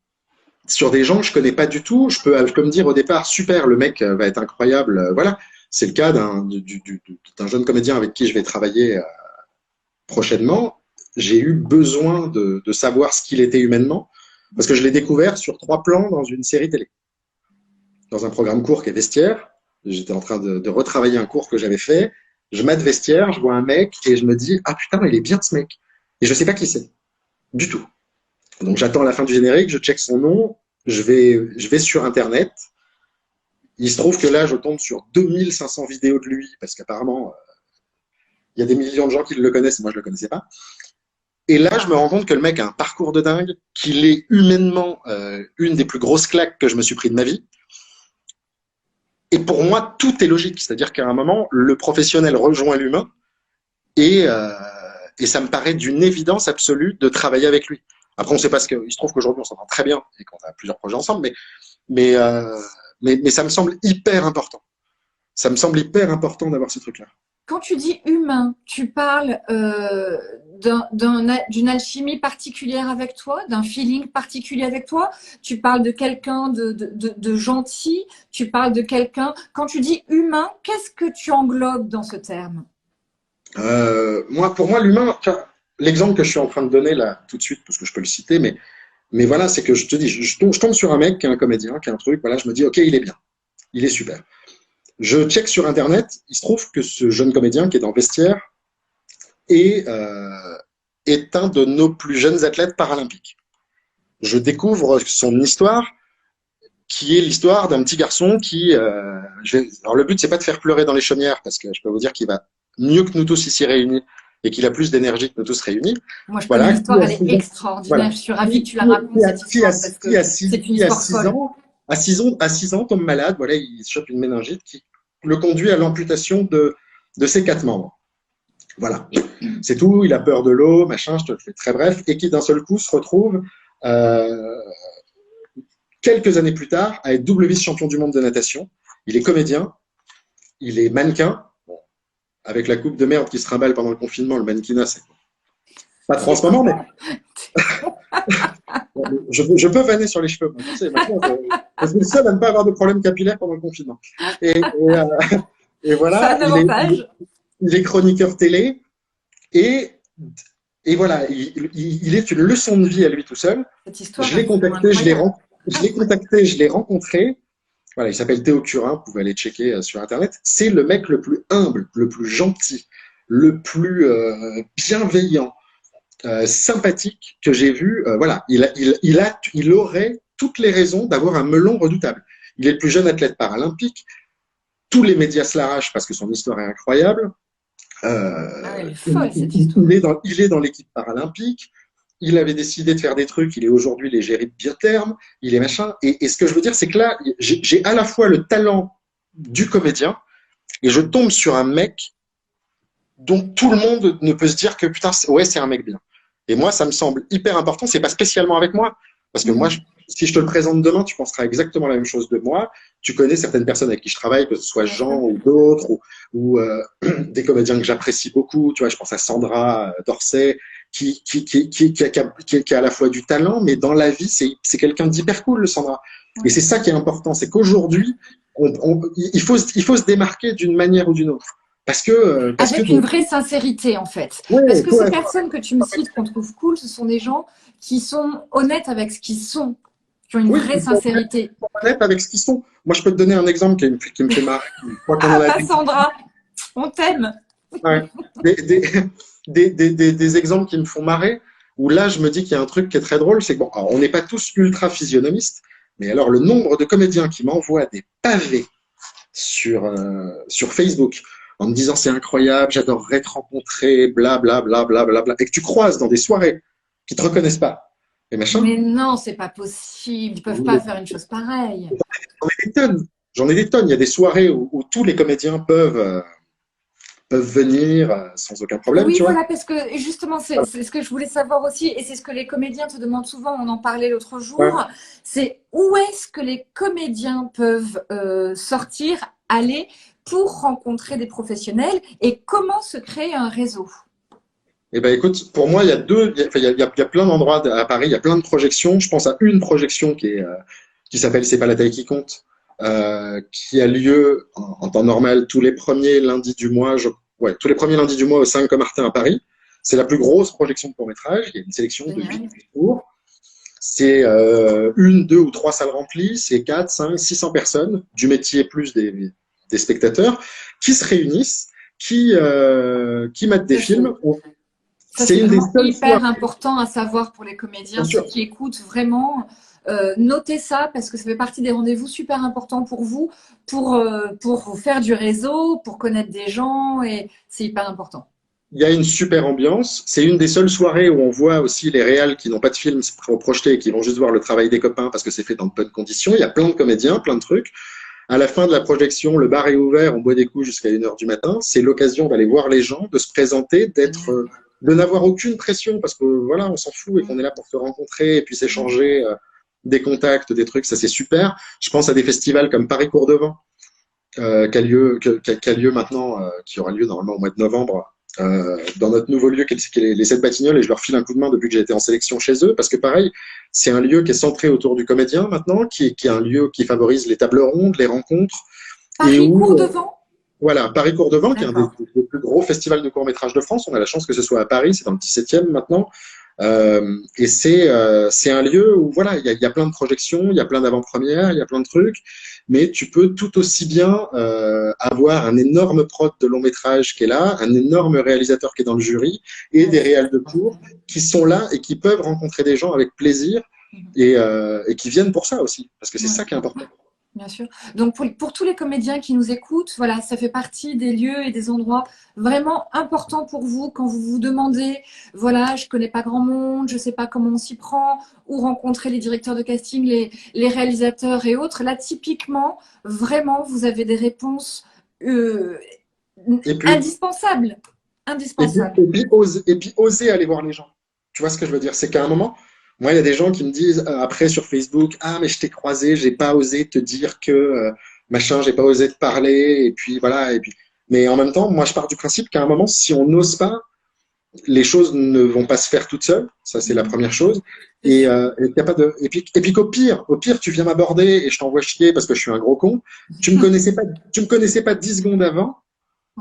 [SPEAKER 1] Sur des gens que je connais pas du tout, je peux me dire au départ, super, le mec va être incroyable, voilà. C'est le cas d'un jeune comédien avec qui je vais travailler prochainement. J'ai eu besoin de savoir ce qu'il était humainement, parce que je l'ai découvert sur 3 plans dans une série télé, dans un programme court qui est Vestiaire. J'étais en train de retravailler un cours que j'avais fait. Je mate Vestiaire, je vois un mec et je me dis, ah putain, il est bien ce mec. Et je sais pas qui c'est, du tout. Donc j'attends la fin du générique, je check son nom, je vais sur Internet. Il se trouve que là, je tombe sur 2500 vidéos de lui, parce qu'apparemment, il y a des millions de gens qui le connaissent, et moi je le connaissais pas. Et là, je me rends compte que le mec a un parcours de dingue, qu'il est humainement une des plus grosses claques que je me suis pris de ma vie. Et pour moi, tout est logique. C'est-à-dire qu'à un moment, le professionnel rejoint l'humain et, euh, et ça me paraît d'une évidence absolue de travailler avec lui. Après, on ne sait pas ce que. Il se trouve qu'aujourd'hui, on s'entend très bien et qu'on a plusieurs projets ensemble, mais, euh, mais ça me semble hyper important. Ça me semble hyper important d'avoir ce truc-là.
[SPEAKER 2] Quand tu dis humain, tu parles d'une alchimie particulière avec toi, d'un feeling particulier avec toi, tu parles de quelqu'un de gentil, tu parles de quelqu'un… Quand tu dis humain, qu'est-ce que tu englobes dans ce terme?
[SPEAKER 1] Pour moi, l'humain, l'exemple que je suis en train de donner là tout de suite, parce que je peux le citer, mais voilà, c'est que je te dis, je tombe sur un mec qui est un comédien, qui a un truc, voilà, je me dis, ok, il est bien, il est super. Je check sur Internet, il se trouve que ce jeune comédien qui est dans Vestiaire est, est un de nos plus jeunes athlètes paralympiques. Je découvre son histoire, qui est l'histoire d'un petit garçon qui… alors le but, c'est pas de faire pleurer dans les chaumières, parce que je peux vous dire qu'il va mieux que nous tous ici réunis, et qu'il a plus d'énergie que nous tous réunis.
[SPEAKER 2] Moi, je connais
[SPEAKER 1] Voilà,
[SPEAKER 2] l'histoire, elle est extraordinaire. Voilà. Je suis ravie que tu la racontes, cette histoire, parce que c'est une histoire folle.
[SPEAKER 1] À 6 ans, tombe malade, voilà, il chope une méningite qui le conduit à l'amputation de ses 4 membres. Voilà, c'est tout, il a peur de l'eau, machin, je te le fais très bref, et qui d'un seul coup se retrouve quelques années plus tard à être double vice-champion du monde de natation. Il est comédien, il est mannequin, bon, avec la coupe de merde qui se trimballe pendant le confinement, le mannequinat, c'est pas trop en ce moment, mais je peux vanner sur les cheveux. Tu sais, je suis le seul à ne pas avoir de problème capillaire pendant le confinement. Et voilà, il est chroniqueur télé et voilà, il est une leçon de vie à lui tout seul. Je l'ai contacté, je l'ai rencontré. Voilà, il s'appelle Théo Curin, vous pouvez aller checker sur Internet. C'est le mec le plus humble, le plus gentil, le plus bienveillant, sympathique que j'ai vu. Voilà, il aurait toutes les raisons d'avoir un melon redoutable. Il est le plus jeune athlète paralympique. Tous les médias se l'arrachent parce que son histoire est incroyable.
[SPEAKER 2] Elle est folle, cette histoire.
[SPEAKER 1] Il est dans l'équipe paralympique. Il avait décidé de faire des trucs. Il est aujourd'hui l'égérie de Biotherm. Il est machin. Et ce que je veux dire, c'est que là, j'ai à la fois le talent du comédien et je tombe sur un mec dont tout le monde ne peut se dire que putain, ouais, c'est un mec bien. Et moi, ça me semble hyper important. C'est pas spécialement avec moi, parce que moi, si je te le présente demain, tu penseras exactement la même chose de moi. Tu connais certaines personnes avec qui je travaille, que ce soit Jean ou d'autres, ou des comédiens que j'apprécie beaucoup. Tu vois, je pense à Sandra Dorset, qui a à la fois du talent, mais dans la vie, c'est quelqu'un d'hyper cool, Sandra. Et c'est ça qui est important, c'est qu'aujourd'hui, il faut se démarquer d'une manière ou d'une autre.
[SPEAKER 2] Avec une vraie sincérité, en fait. Ouais, parce que ces personnes que tu me cites, qu'on trouve cool, ce sont des gens qui sont honnêtes avec ce qu'ils sont, qui ont une vraie sincérité.
[SPEAKER 1] Honnêtes avec ce qu'ils sont. Moi, je peux te donner un exemple qui me fait marrer.
[SPEAKER 2] Sandra, on t'aime.
[SPEAKER 1] Ouais. Des exemples qui me font marrer, où là, je me dis qu'il y a un truc qui est très drôle, c'est que bon, alors, on n'est pas tous ultra physionomistes, mais alors le nombre de comédiens qui m'envoient des pavés sur Facebook, en me disant c'est incroyable, j'adorerais te rencontrer, bla bla bla bla bla bla, et que tu croises dans des soirées qui te reconnaissent pas. Et machin.
[SPEAKER 2] Mais non, c'est pas possible, ils peuvent pas faire une chose pareille.
[SPEAKER 1] J'en ai des tonnes. Il y a des soirées où tous les comédiens peuvent venir sans aucun problème.
[SPEAKER 2] Oui,
[SPEAKER 1] tu
[SPEAKER 2] voilà,
[SPEAKER 1] vois,
[SPEAKER 2] parce que justement, c'est ce que je voulais savoir aussi, et c'est ce que les comédiens te demandent souvent, on en parlait l'autre jour, c'est où est-ce que les comédiens peuvent sortir, aller pour rencontrer des professionnels et comment se créer un réseau?
[SPEAKER 1] Eh ben, écoute, pour moi, il y a deux, il y a, enfin, il y a plein d'endroits à Paris, il y a plein de projections. Je pense à une projection qui s'appelle C'est pas la taille qui compte, qui a lieu en temps normal tous les premiers lundis du mois, ouais, tous les premiers lundis du mois au 5 Martin à Paris. C'est la plus grosse projection de court-métrage. Il y a une sélection de 8
[SPEAKER 2] Génial.
[SPEAKER 1] courts. C'est une, deux ou trois salles remplies, c'est 4, 5, 600 personnes du métier plus des spectateurs qui se réunissent, qui mettent des
[SPEAKER 2] Ça, c'est
[SPEAKER 1] films.
[SPEAKER 2] ça,
[SPEAKER 1] C'est
[SPEAKER 2] c'est
[SPEAKER 1] une des
[SPEAKER 2] vraiment
[SPEAKER 1] seules fois,
[SPEAKER 2] hyper important à savoir pour les
[SPEAKER 1] bien
[SPEAKER 2] comédiens, ceux
[SPEAKER 1] sûr,
[SPEAKER 2] qui écoutent vraiment. Notez ça parce que ça fait partie des rendez-vous super importants pour vous, pour faire du réseau, pour connaître des gens et c'est hyper important.
[SPEAKER 1] il y a une super ambiance. C'est une des seules soirées où on voit aussi les réals qui n'ont pas de film projeté et qui vont juste voir le travail des copains parce que c'est fait dans de bonnes conditions. Il y a plein de comédiens, plein de trucs. À la fin de la projection, le bar est ouvert, on boit des coups jusqu'à 1 heure du matin. C'est l'occasion d'aller voir les gens, de se présenter,
[SPEAKER 2] Génial.
[SPEAKER 1] de n'avoir aucune pression parce que voilà, on s'en fout et qu'on est là pour se rencontrer et puis s'échanger des contacts, des trucs. Ça, c'est super. Je pense à des festivals comme Paris Cours-Devant, qui a lieu maintenant, qui aura lieu normalement au mois de novembre, dans notre nouveau lieu qui est les 7 Batignolles, et je leur file un coup de main depuis que j'ai été en sélection chez eux, parce que pareil, c'est un lieu qui est centré autour du comédien maintenant, qui est un lieu qui favorise les tables rondes, les rencontres, et
[SPEAKER 2] Paris
[SPEAKER 1] où,
[SPEAKER 2] court devant.
[SPEAKER 1] voilà, Paris Cours-Devant, qui est un
[SPEAKER 2] D'accord.
[SPEAKER 1] des plus gros festivals de court-métrage de France. On a la chance que ce soit à Paris, c'est dans le 17e maintenant. Et c'est un lieu où voilà, il y a plein de projections, il y a plein d'avant-premières, il y a plein de trucs, mais tu peux tout aussi bien avoir un énorme prod de long métrage qui est là, un énorme réalisateur qui est dans le jury, et
[SPEAKER 2] Ouais,
[SPEAKER 1] des
[SPEAKER 2] c'est
[SPEAKER 1] réals
[SPEAKER 2] très
[SPEAKER 1] de
[SPEAKER 2] important.
[SPEAKER 1] cours qui sont là et qui peuvent rencontrer des gens avec plaisir et qui viennent pour ça aussi, parce que c'est
[SPEAKER 2] Ouais.
[SPEAKER 1] ça qui est important.
[SPEAKER 2] Bien sûr. Donc pour tous les comédiens qui nous écoutent, voilà, ça fait partie des lieux et des endroits vraiment importants pour vous quand vous vous demandez, voilà, je connais pas grand monde, je sais pas comment on s'y prend, ou rencontrer les directeurs de casting, les réalisateurs et autres. Là, typiquement, vraiment, vous avez des réponses euh,
[SPEAKER 1] Et puis,
[SPEAKER 2] indispensables. Indispensables.
[SPEAKER 1] et puis oser aller voir les gens. Tu vois ce que je veux dire? C'est qu'à un moment, moi, il y a des gens qui me disent après sur Facebook, ah, mais je t'ai croisé, j'ai pas osé te dire que machin, j'ai pas osé te parler, et puis voilà, et puis. Mais en même temps, moi, je pars du principe qu'à un moment, si on n'ose pas, les choses ne vont pas se faire toutes seules. Ça, c'est la première chose.
[SPEAKER 2] C'est sûr.
[SPEAKER 1] Et, y a pas de, et puis au pire, tu viens m'aborder et je t'envoie chier parce que je suis un gros con. Tu me connaissais pas 10 secondes avant.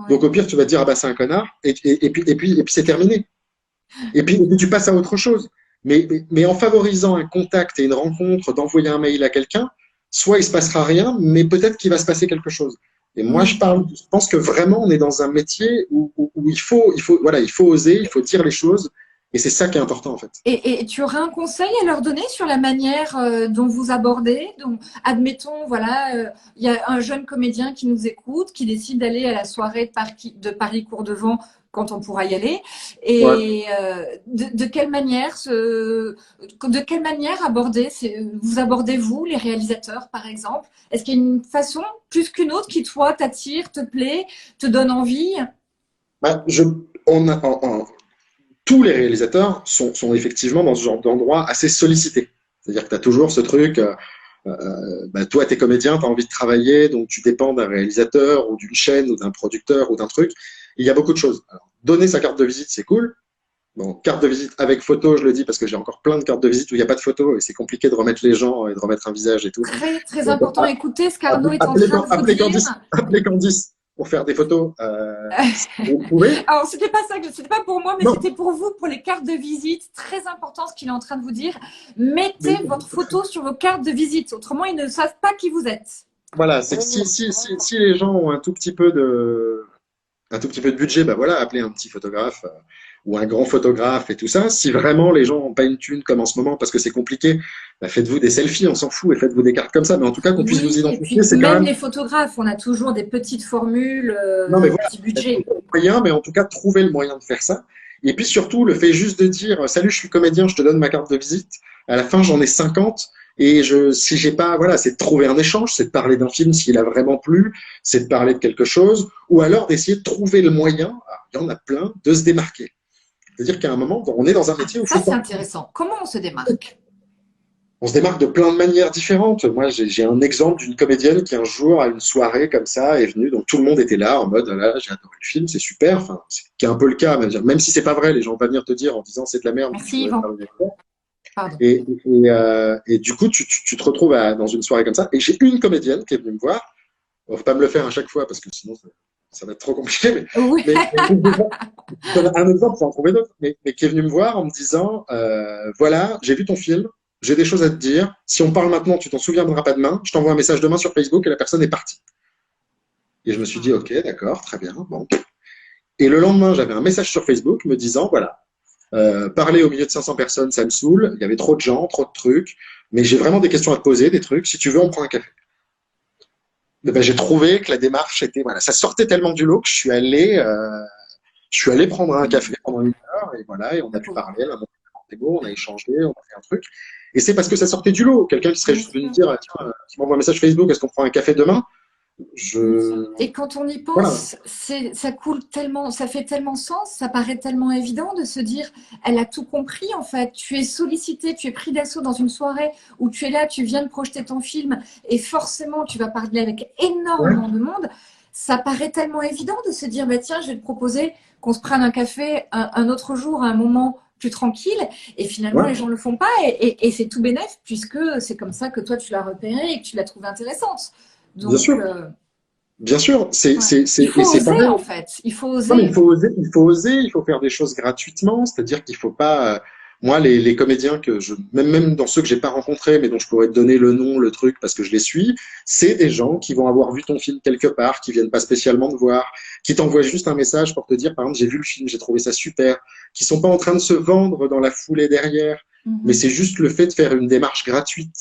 [SPEAKER 1] Donc
[SPEAKER 2] Ouais.
[SPEAKER 1] au pire, tu vas te dire, ah bah c'est un connard, et puis c'est terminé. Et puis tu passes à autre chose. Mais en favorisant un contact et une rencontre, d'envoyer un mail à quelqu'un, soit il se passera rien, mais peut-être qu'il va se passer quelque chose. Et moi,
[SPEAKER 2] Ouais.
[SPEAKER 1] je pense que vraiment, on est dans un métier où voilà, il faut oser, il faut dire les choses, et c'est ça qui est important en fait.
[SPEAKER 2] Et tu aurais un conseil à leur donner sur la manière dont vous abordez? Donc, admettons, voilà, il y a un jeune comédien qui nous écoute, qui décide d'aller à la soirée de Paris Cours-Devant quand on pourra y aller.
[SPEAKER 1] Ouais.
[SPEAKER 2] Et de quelle manière de quelle manière aborder vous abordez-vous, les réalisateurs, par exemple? Est-ce qu'il y a une façon plus qu'une autre qui, toi, t'attire, te plaît, te donne envie?
[SPEAKER 1] Bah, on a, tous les réalisateurs sont effectivement dans ce genre d'endroit assez sollicités. C'est-à-dire que tu as toujours ce truc, bah, toi, tu es comédien, tu as envie de travailler, donc tu dépends d'un réalisateur ou d'une chaîne ou d'un producteur ou d'un truc. Il y a beaucoup de choses. Alors, donner sa carte de visite, c'est cool. Bon, carte de visite avec photo, je le dis parce que j'ai encore plein de cartes de visite où il n'y a pas de photo et c'est compliqué de remettre les gens et de remettre un visage et tout.
[SPEAKER 2] Très, très
[SPEAKER 1] Donc,
[SPEAKER 2] important. Écoutez, ce qu'Arnaud est en train de vous dire.
[SPEAKER 1] appelez Candice pour faire des photos si vous pouvez.
[SPEAKER 2] Alors, c'était pas ça, c'était pas pour moi, mais
[SPEAKER 1] Non,
[SPEAKER 2] c'était pour vous, pour les cartes de visite. Très important ce qu'il est en train de vous dire. Mettez
[SPEAKER 1] mais
[SPEAKER 2] votre photo sur vos cartes de visite. Autrement, ils ne savent pas qui vous êtes.
[SPEAKER 1] voilà, c'est que si les gens ont un tout petit peu de budget, bah voilà, appelez un petit photographe ou un grand photographe et tout ça. Si vraiment les gens n'ont pas une thune comme en ce moment parce que c'est compliqué, bah faites-vous des selfies, on s'en fout, et faites-vous des cartes comme ça. Mais en tout cas, qu'on puisse vous
[SPEAKER 2] Oui, et
[SPEAKER 1] identifier,
[SPEAKER 2] puis
[SPEAKER 1] c'est quand
[SPEAKER 2] même
[SPEAKER 1] même.
[SPEAKER 2] les photographes, on a toujours des petites formules,
[SPEAKER 1] Non, mais voilà,
[SPEAKER 2] petit budget.
[SPEAKER 1] moyen, mais en tout cas, trouver le moyen de faire ça. Et puis surtout, le fait juste de dire salut, je suis comédien, je te donne ma carte de visite. À la fin, j'en ai 50. Et si j'ai pas, voilà, c'est de trouver un échange, c'est de parler d'un film s'il a vraiment plu, c'est de parler de quelque chose, ou alors d'essayer de trouver le moyen, il y en a plein, de se démarquer. C'est-à-dire qu'à un moment, on est dans un
[SPEAKER 2] Ah,
[SPEAKER 1] métier où il
[SPEAKER 2] ça,
[SPEAKER 1] faut
[SPEAKER 2] c'est
[SPEAKER 1] pas.
[SPEAKER 2] intéressant. Comment on se démarque?
[SPEAKER 1] On se démarque de plein de manières différentes. Moi, j'ai un exemple d'une comédienne qui un jour, à une soirée comme ça, est venue. Donc tout le monde était là en mode, là, j'ai adoré le film, c'est super. Enfin, c'est qui est un peu le cas, même si c'est pas vrai, les gens vont venir te dire en disant c'est de la merde, je
[SPEAKER 2] Merci
[SPEAKER 1] voudrais
[SPEAKER 2] Yvan.
[SPEAKER 1] travailler avec toi.
[SPEAKER 2] Pardon.
[SPEAKER 1] Et du coup, tu te retrouves dans une soirée comme ça. Et j'ai une comédienne qui est venue me voir. On ne va pas me le faire à chaque fois parce que sinon ça va être trop compliqué.
[SPEAKER 2] Oui.
[SPEAKER 1] Je donne un exemple pour en trouver d'autres. Mais qui est venue me voir en me disant voilà, j'ai vu ton film, j'ai des choses à te dire. Si on parle maintenant, tu t'en souviendras pas demain. Je t'envoie un message demain sur Facebook et la personne est partie. Et je me suis dit ok, d'accord, très bien. Bon. Et le lendemain, j'avais un message sur Facebook me disant voilà, parler au milieu de 500 personnes, ça me saoule. Il y avait trop de gens, trop de trucs. Mais j'ai vraiment des questions à te poser, des trucs. Si tu veux, on prend un café. Ben, j'ai trouvé que la démarche était, voilà, ça sortait tellement du lot que je suis allé prendre un café pendant une heure et voilà, et on a pu parler, elle a montré un beau, on a échangé, on a fait un truc. Et c'est parce que ça sortait du lot. Quelqu'un qui serait
[SPEAKER 2] Bien
[SPEAKER 1] juste venu
[SPEAKER 2] sûr.
[SPEAKER 1] dire, tiens, tu m'envoies un message Facebook, est-ce qu'on prend un café demain?
[SPEAKER 2] Bien sûr.
[SPEAKER 1] Je,
[SPEAKER 2] Et quand on y
[SPEAKER 1] voilà.
[SPEAKER 2] pense, ça coule tellement, ça fait tellement sens, ça paraît tellement évident de se dire, elle a tout compris en fait. Tu es sollicité, tu es pris d'assaut dans une soirée où tu es là, tu viens de projeter ton film et forcément tu vas parler avec
[SPEAKER 1] Ouais,
[SPEAKER 2] énormément de monde. Ça paraît tellement évident de se dire, bah tiens, je vais te proposer qu'on se prenne un café un autre jour, à un moment plus tranquille. Et finalement,
[SPEAKER 1] ouais,
[SPEAKER 2] les gens ne le font pas et c'est tout bénef puisque c'est comme ça que toi tu l'as repéré et que tu l'as trouvé intéressante.
[SPEAKER 1] bien
[SPEAKER 2] Donc,
[SPEAKER 1] sûr. Bien sûr,
[SPEAKER 2] ouais. Il
[SPEAKER 1] et
[SPEAKER 2] faut
[SPEAKER 1] c'est
[SPEAKER 2] oser,
[SPEAKER 1] pareil.
[SPEAKER 2] en fait. Il faut
[SPEAKER 1] Non, mais
[SPEAKER 2] oser.
[SPEAKER 1] il faut oser, il faut faire des choses gratuitement, c'est-à-dire qu'il faut pas. Moi, les comédiens même dans ceux que j'ai pas rencontrés, mais dont je pourrais te donner le nom, le truc, parce que je les suis, c'est des gens qui vont avoir vu ton film quelque part, qui viennent pas spécialement te voir, qui t'envoient juste un message pour te dire, par exemple, j'ai vu le film, j'ai trouvé ça super, qui sont pas en train de se vendre dans la foulée derrière, mais
[SPEAKER 2] Mhm.
[SPEAKER 1] c'est juste le fait de faire une démarche gratuite.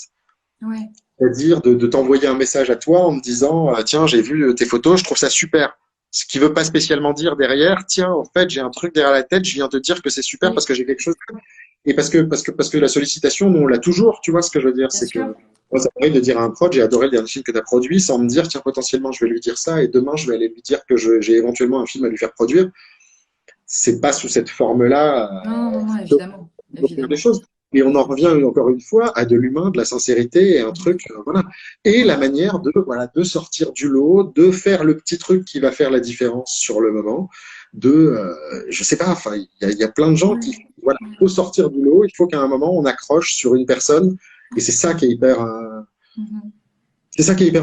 [SPEAKER 2] Ouais.
[SPEAKER 1] C'est-à-dire de t'envoyer un message à toi en me disant tiens, j'ai vu tes photos, je trouve ça super. Ce qui veut pas spécialement dire derrière, tiens, en fait, j'ai un truc derrière la tête, je viens te dire que c'est super
[SPEAKER 2] Oui,
[SPEAKER 1] parce que j'ai quelque chose. Et parce que la sollicitation, nous, on l'a toujours, tu vois ce que je veux dire,
[SPEAKER 2] bien
[SPEAKER 1] c'est que
[SPEAKER 2] sûr.
[SPEAKER 1] moi, ça m'arrive de dire à un prod, j'ai adoré le dernier film que tu as produit, sans me dire, tiens, potentiellement, je vais lui dire ça, et demain, je vais aller lui dire que j'ai éventuellement un film à lui faire produire. C'est pas sous cette forme-là
[SPEAKER 2] Non, non, non,
[SPEAKER 1] euh,
[SPEAKER 2] évidemment.
[SPEAKER 1] des
[SPEAKER 2] Évidemment.
[SPEAKER 1] choses. Et on en revient encore une fois à de l'humain, de la sincérité et un truc, voilà. Et la manière de, voilà, de sortir du lot, de faire le petit truc qui va faire la différence sur le moment, je sais pas, enfin, il y a plein de gens qui,
[SPEAKER 2] Ouais.
[SPEAKER 1] voilà, il faut sortir du lot, il faut qu'à un moment on accroche sur une personne, et
[SPEAKER 2] Mhm.
[SPEAKER 1] c'est ça qui est hyper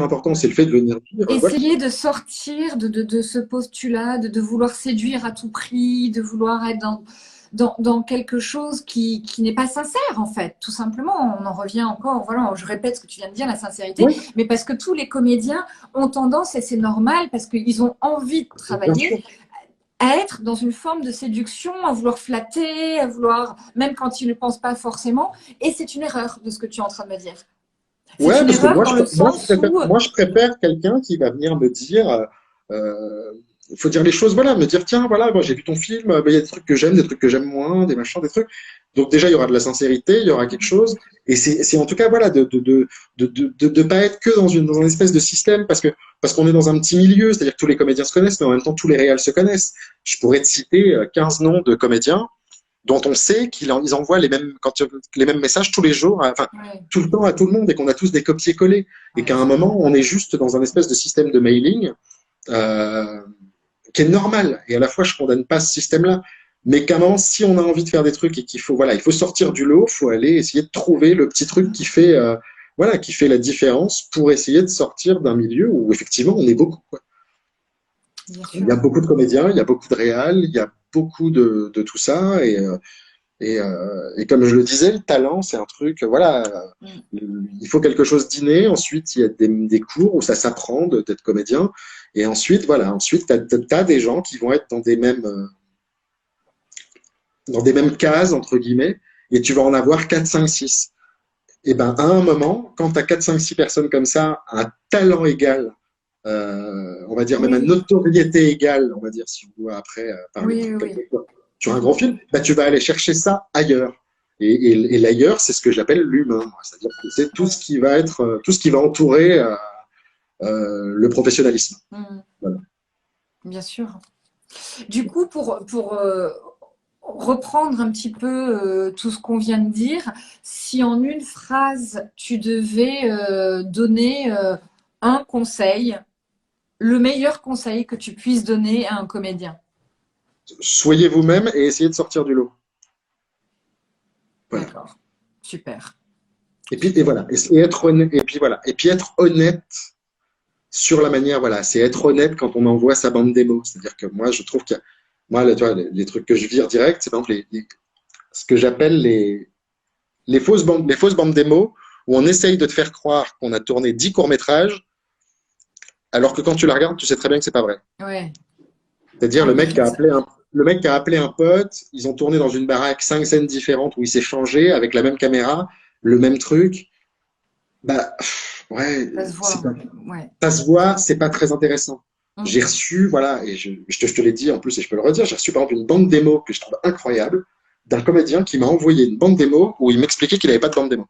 [SPEAKER 1] important, c'est
[SPEAKER 2] Ouais.
[SPEAKER 1] le fait de venir dire, voilà,
[SPEAKER 2] Essayer de sortir de ce postulat, de vouloir séduire à tout prix, de vouloir être dans quelque chose qui n'est pas sincère, en fait, tout simplement. On en revient encore, voilà, je répète ce que tu viens de dire, la sincérité,
[SPEAKER 1] oui,
[SPEAKER 2] mais parce que tous les comédiens ont tendance, et c'est normal, parce qu'ils ont envie de
[SPEAKER 1] bien
[SPEAKER 2] travailler,
[SPEAKER 1] sûr.
[SPEAKER 2] à être dans une forme de séduction, à vouloir flatter, à vouloir, même quand ils ne le pensent pas forcément. Et c'est une erreur de ce que tu es en train de me dire. C'est
[SPEAKER 1] Ouais,
[SPEAKER 2] une
[SPEAKER 1] parce que
[SPEAKER 2] erreur dans le sens où,
[SPEAKER 1] moi, je préfère quelqu'un qui va venir me dire, il faut dire les choses, voilà, me dire, tiens, voilà, moi, j'ai vu ton film, il y a des trucs que j'aime, des trucs que j'aime moins, des machins, des trucs. Donc déjà, il y aura de la sincérité, il y aura quelque chose. Et c'est en tout cas, voilà, de pas être que dans une espèce de système, parce qu'on est dans un petit milieu, c'est-à-dire que tous les comédiens se connaissent, mais en même temps, tous les réals se connaissent. Je pourrais te citer 15 noms de comédiens dont on sait qu'ils envoient les mêmes messages tous les jours, enfin,
[SPEAKER 2] ouais,
[SPEAKER 1] tout le temps à tout le monde et qu'on a tous des copier-coller. Et
[SPEAKER 2] ouais,
[SPEAKER 1] qu'à un
[SPEAKER 2] c'est vrai.
[SPEAKER 1] moment, on est juste dans un espèce de système de mailing euh, qui est normal. Et à la fois, je condamne pas ce système-là. Mais qu'à un moment, si on a envie de faire des trucs et qu'il faut, voilà, il faut sortir du lot, il faut aller essayer de trouver le petit truc voilà, qui fait la différence pour essayer de sortir d'un milieu où effectivement on est beaucoup, quoi.
[SPEAKER 2] Bien
[SPEAKER 1] Il y
[SPEAKER 2] sûr.
[SPEAKER 1] a beaucoup de comédiens, il y a beaucoup de réals, il y a beaucoup de tout ça. Et comme je le disais, le talent, c'est un truc, voilà,
[SPEAKER 2] Mm.
[SPEAKER 1] il faut quelque chose d'inné. Ensuite, il y a des cours où ça s'apprend d'être comédien. Et ensuite, voilà, ensuite, t'as des gens qui vont être dans des mêmes cases, entre guillemets, et tu vas en avoir 4 5 six. Et ben, à un moment, quand tu as 4 5 6 personnes comme ça, un talent égal, on va dire même une
[SPEAKER 2] Oui,
[SPEAKER 1] notoriété égale, on va dire, si on doit après parler
[SPEAKER 2] oui, oui, oui.
[SPEAKER 1] quelquefois sur un grand
[SPEAKER 2] Mhm.
[SPEAKER 1] film, bah, tu vas aller chercher ça ailleurs. Et l'ailleurs, c'est ce que j'appelle l'humain. C'est-à-dire que c'est tout ce
[SPEAKER 2] Ouais.
[SPEAKER 1] qui va tout ce qui va entourer le professionnalisme.
[SPEAKER 2] Mhm.
[SPEAKER 1] Voilà.
[SPEAKER 2] Bien sûr. Du coup, reprendre un petit peu tout ce qu'on vient de dire, si en une phrase, tu devais donner un conseil, le meilleur conseil que tu puisses donner à un comédien.
[SPEAKER 1] Soyez vous-même et essayez de sortir du lot. Voilà.
[SPEAKER 2] D'accord, super.
[SPEAKER 1] Et puis, et voilà. Et être honnête, et puis voilà. Et puis être honnête sur la manière, voilà. C'est être honnête quand on envoie sa bande démo. C'est-à-dire que moi, je trouve que, moi, là, tu vois, les trucs que je vire direct, c'est par exemple ce que j'appelle les fausses bandes démo où on essaye de te faire croire qu'on a tourné 10 courts-métrages, alors que quand tu la regardes, tu sais très bien que c'est pas vrai.
[SPEAKER 2] Ouais.
[SPEAKER 1] C'est-à-dire
[SPEAKER 2] Ah oui,
[SPEAKER 1] le mec qui a appelé un pote, ils ont tourné dans une baraque 5 scènes différentes où il s'est changé avec la même caméra, le même truc. Bah, ouais,
[SPEAKER 2] ça se
[SPEAKER 1] c'est
[SPEAKER 2] voit.
[SPEAKER 1] pas,
[SPEAKER 2] Ouais.
[SPEAKER 1] ça se voit, c'est pas très intéressant.
[SPEAKER 2] Mm.
[SPEAKER 1] J'ai reçu, voilà, et je te l'ai dit en plus et je peux le redire, j'ai reçu par exemple une bande démo que je trouve incroyable d'un comédien qui m'a envoyé une bande démo où il m'expliquait qu'il n'avait pas de bande démo.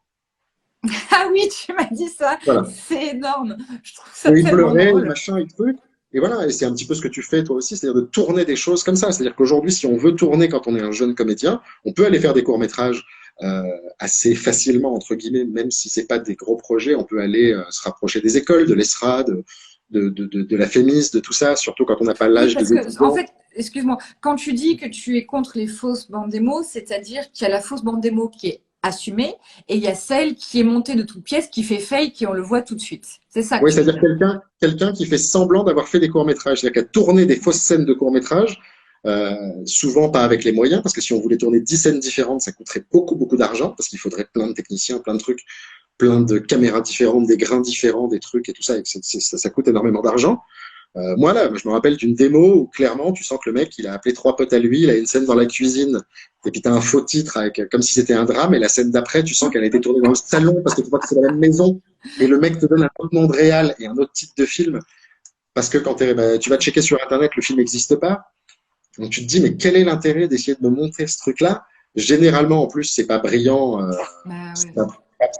[SPEAKER 2] Ah oui, tu m'as dit ça,
[SPEAKER 1] Voilà.
[SPEAKER 2] c'est énorme. Je trouve ça
[SPEAKER 1] Où il
[SPEAKER 2] tellement
[SPEAKER 1] pleurait, et
[SPEAKER 2] drôle.
[SPEAKER 1] machin et truc. Et voilà, et c'est un petit peu ce que tu fais toi aussi, c'est-à-dire de tourner des choses comme ça. C'est-à-dire qu'aujourd'hui, si on veut tourner quand on est un jeune comédien, on peut aller faire des courts-métrages assez facilement, entre guillemets, même si c'est pas des gros projets, on peut aller se rapprocher des écoles, de l'ESRA, de la FEMIS, de tout ça, surtout quand on n'a pas
[SPEAKER 2] Oui,
[SPEAKER 1] l'âge
[SPEAKER 2] parce
[SPEAKER 1] des
[SPEAKER 2] que, en
[SPEAKER 1] étudiants.
[SPEAKER 2] fait, excuse-moi, quand tu dis que tu es contre les fausses bandes démo, c'est-à-dire qu'il y a la fausse bande démo qui est assumée et il y a celle qui est montée de toutes pièces, qui fait fake et on le voit tout de suite. C'est ça que
[SPEAKER 1] Oui,
[SPEAKER 2] tu veux
[SPEAKER 1] c'est-à-dire
[SPEAKER 2] dire.
[SPEAKER 1] quelqu'un qui fait semblant d'avoir fait des courts-métrages, c'est-à-dire qui a tourné des fausses scènes de courts-métrages, souvent pas avec les moyens, parce que si on voulait tourner 10 scènes différentes, ça coûterait beaucoup, beaucoup d'argent, parce qu'il faudrait plein de techniciens, plein de trucs, plein de caméras différentes, des grains différents, des trucs et tout ça, et ça coûte énormément d'argent. Moi, là, je me rappelle d'une démo où clairement, tu sens que le mec, il a appelé trois potes à lui, il a une scène dans la cuisine, et puis tu as un faux titre avec, comme si c'était un drame, et la scène d'après, tu sens qu'elle a été tournée dans le salon parce que tu vois que c'est la même maison, et le mec te donne un autre nom de réal et un autre titre de film, parce que quand bah, tu vas checker sur Internet, le film n'existe pas. Donc tu te dis, mais quel est l'intérêt d'essayer de me montrer ce truc-là? Généralement, en plus, c'est pas brillant,
[SPEAKER 2] Bah
[SPEAKER 1] c'est
[SPEAKER 2] oui.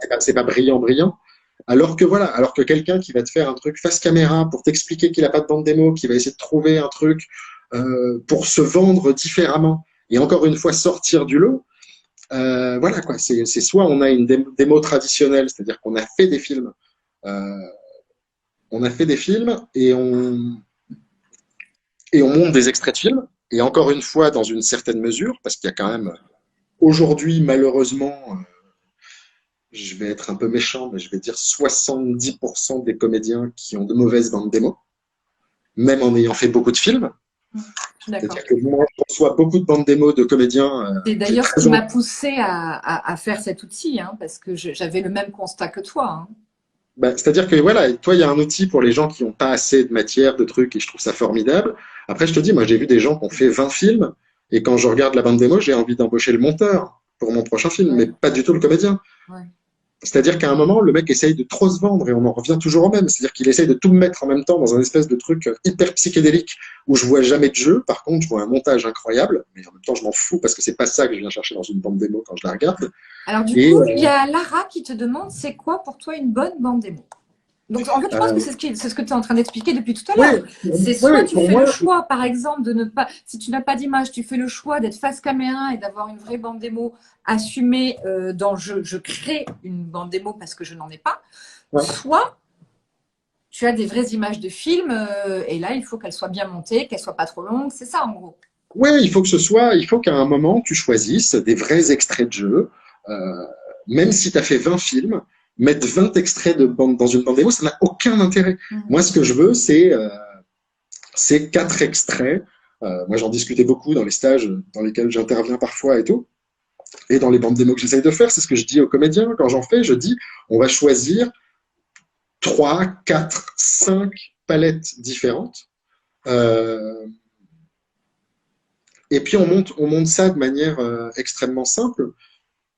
[SPEAKER 1] pas, c'est pas brillant, brillant. Alors que voilà, alors que quelqu'un qui va te faire un truc face caméra pour t'expliquer qu'il a pas de bande démo, qui va essayer de trouver un truc pour se vendre différemment et encore une fois sortir du lot, voilà quoi. C'est soit on a une démo traditionnelle, c'est-à-dire qu'on a fait des films, euh, on a fait des films et on monte des extraits de films. Et encore une fois, dans une certaine mesure, parce qu'il y a quand même aujourd'hui, malheureusement, je vais être un peu méchant, mais je vais dire 70% des comédiens qui ont de mauvaises bandes démo, même en ayant fait beaucoup de films.
[SPEAKER 2] Je suis d'accord.
[SPEAKER 1] C'est-à-dire que moi, je reçois beaucoup de bandes démo de comédiens.
[SPEAKER 2] C'est
[SPEAKER 1] J'ai
[SPEAKER 2] d'ailleurs ce
[SPEAKER 1] très
[SPEAKER 2] qui m'a
[SPEAKER 1] envie.
[SPEAKER 2] poussée à faire cet outil, hein, parce que j'avais le même constat que toi. Hein.
[SPEAKER 1] Bah, c'est-à-dire que voilà, toi, il y a un outil pour les gens qui n'ont pas assez de matière, de trucs, et je trouve ça formidable. Après, je te dis, moi, j'ai vu des gens qui ont fait 20 films, et quand je regarde la bande démo, j'ai envie d'embaucher le monteur pour mon prochain film, mais
[SPEAKER 2] Ouais,
[SPEAKER 1] pas du tout le comédien.
[SPEAKER 2] ouais.
[SPEAKER 1] C'est-à-dire qu'à un moment, le mec essaye de trop se vendre et on en revient toujours au même. C'est-à-dire qu'il essaye de tout mettre en même temps dans un espèce de truc hyper psychédélique où je vois jamais de jeu. Par contre, je vois un montage incroyable, mais en même temps, je m'en fous parce que c'est pas ça que je viens chercher dans une bande démo quand je la regarde.
[SPEAKER 2] Alors du
[SPEAKER 1] Et
[SPEAKER 2] coup, il y a Lara qui te demande, c'est quoi pour toi une bonne bande démo? Donc, en fait, je pense que
[SPEAKER 1] euh,
[SPEAKER 2] c'est ce que tu es en train d'expliquer depuis tout à l'heure.
[SPEAKER 1] ouais,
[SPEAKER 2] C'est
[SPEAKER 1] ouais,
[SPEAKER 2] soit
[SPEAKER 1] ouais,
[SPEAKER 2] tu
[SPEAKER 1] pour
[SPEAKER 2] fais le
[SPEAKER 1] moi,
[SPEAKER 2] choix, par exemple, de ne pas, si tu n'as pas d'image, tu fais le choix d'être face caméra et d'avoir une vraie bande démo assumée dans je crée une bande démo parce que je n'en ai pas.
[SPEAKER 1] ouais,
[SPEAKER 2] Soit tu as des vraies images de films et là, il faut qu'elles soient bien montées, qu'elles soient pas trop longues. C'est ça, en gros.
[SPEAKER 1] ouais, il faut qu'à un moment, tu choisisses des vrais extraits de jeu. Euh, Même si tu as fait 20 films, mettre 20 extraits de bande dans une bande démo, ça n'a aucun intérêt.
[SPEAKER 2] Mhm.
[SPEAKER 1] Moi, ce que je veux, c'est 4 extraits. Moi, j'en discutais beaucoup dans les stages dans lesquels j'interviens parfois et tout. Et dans les bandes démos que j'essaye de faire, c'est ce que je dis aux comédiens. Quand j'en fais, je dis, on va choisir 3, 4, 5 palettes différentes. Euh, et puis, on monte ça de manière extrêmement simple.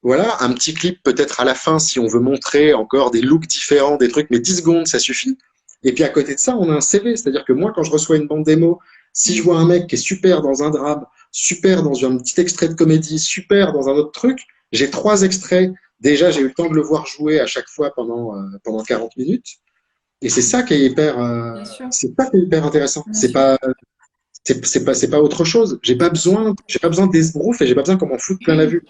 [SPEAKER 1] Voilà, un petit clip peut-être à la fin si on veut montrer encore des looks différents, des trucs, mais 10 secondes, ça suffit. Et puis à côté de ça, on a un CV, c'est-à-dire que moi, quand je reçois une bande démo, si je vois un mec qui est super dans un drame, super dans un petit extrait de comédie, super dans un autre truc, j'ai 3 extraits. Déjà, j'ai eu le temps de le voir jouer à chaque fois pendant 40 minutes. Et
[SPEAKER 2] Bien sûr,
[SPEAKER 1] c'est ça qui est hyper intéressant.
[SPEAKER 2] bien sûr.
[SPEAKER 1] C'est pas autre chose. J'ai pas besoin d'esbrouf et j'ai pas besoin qu'on m'en foute plein la vue.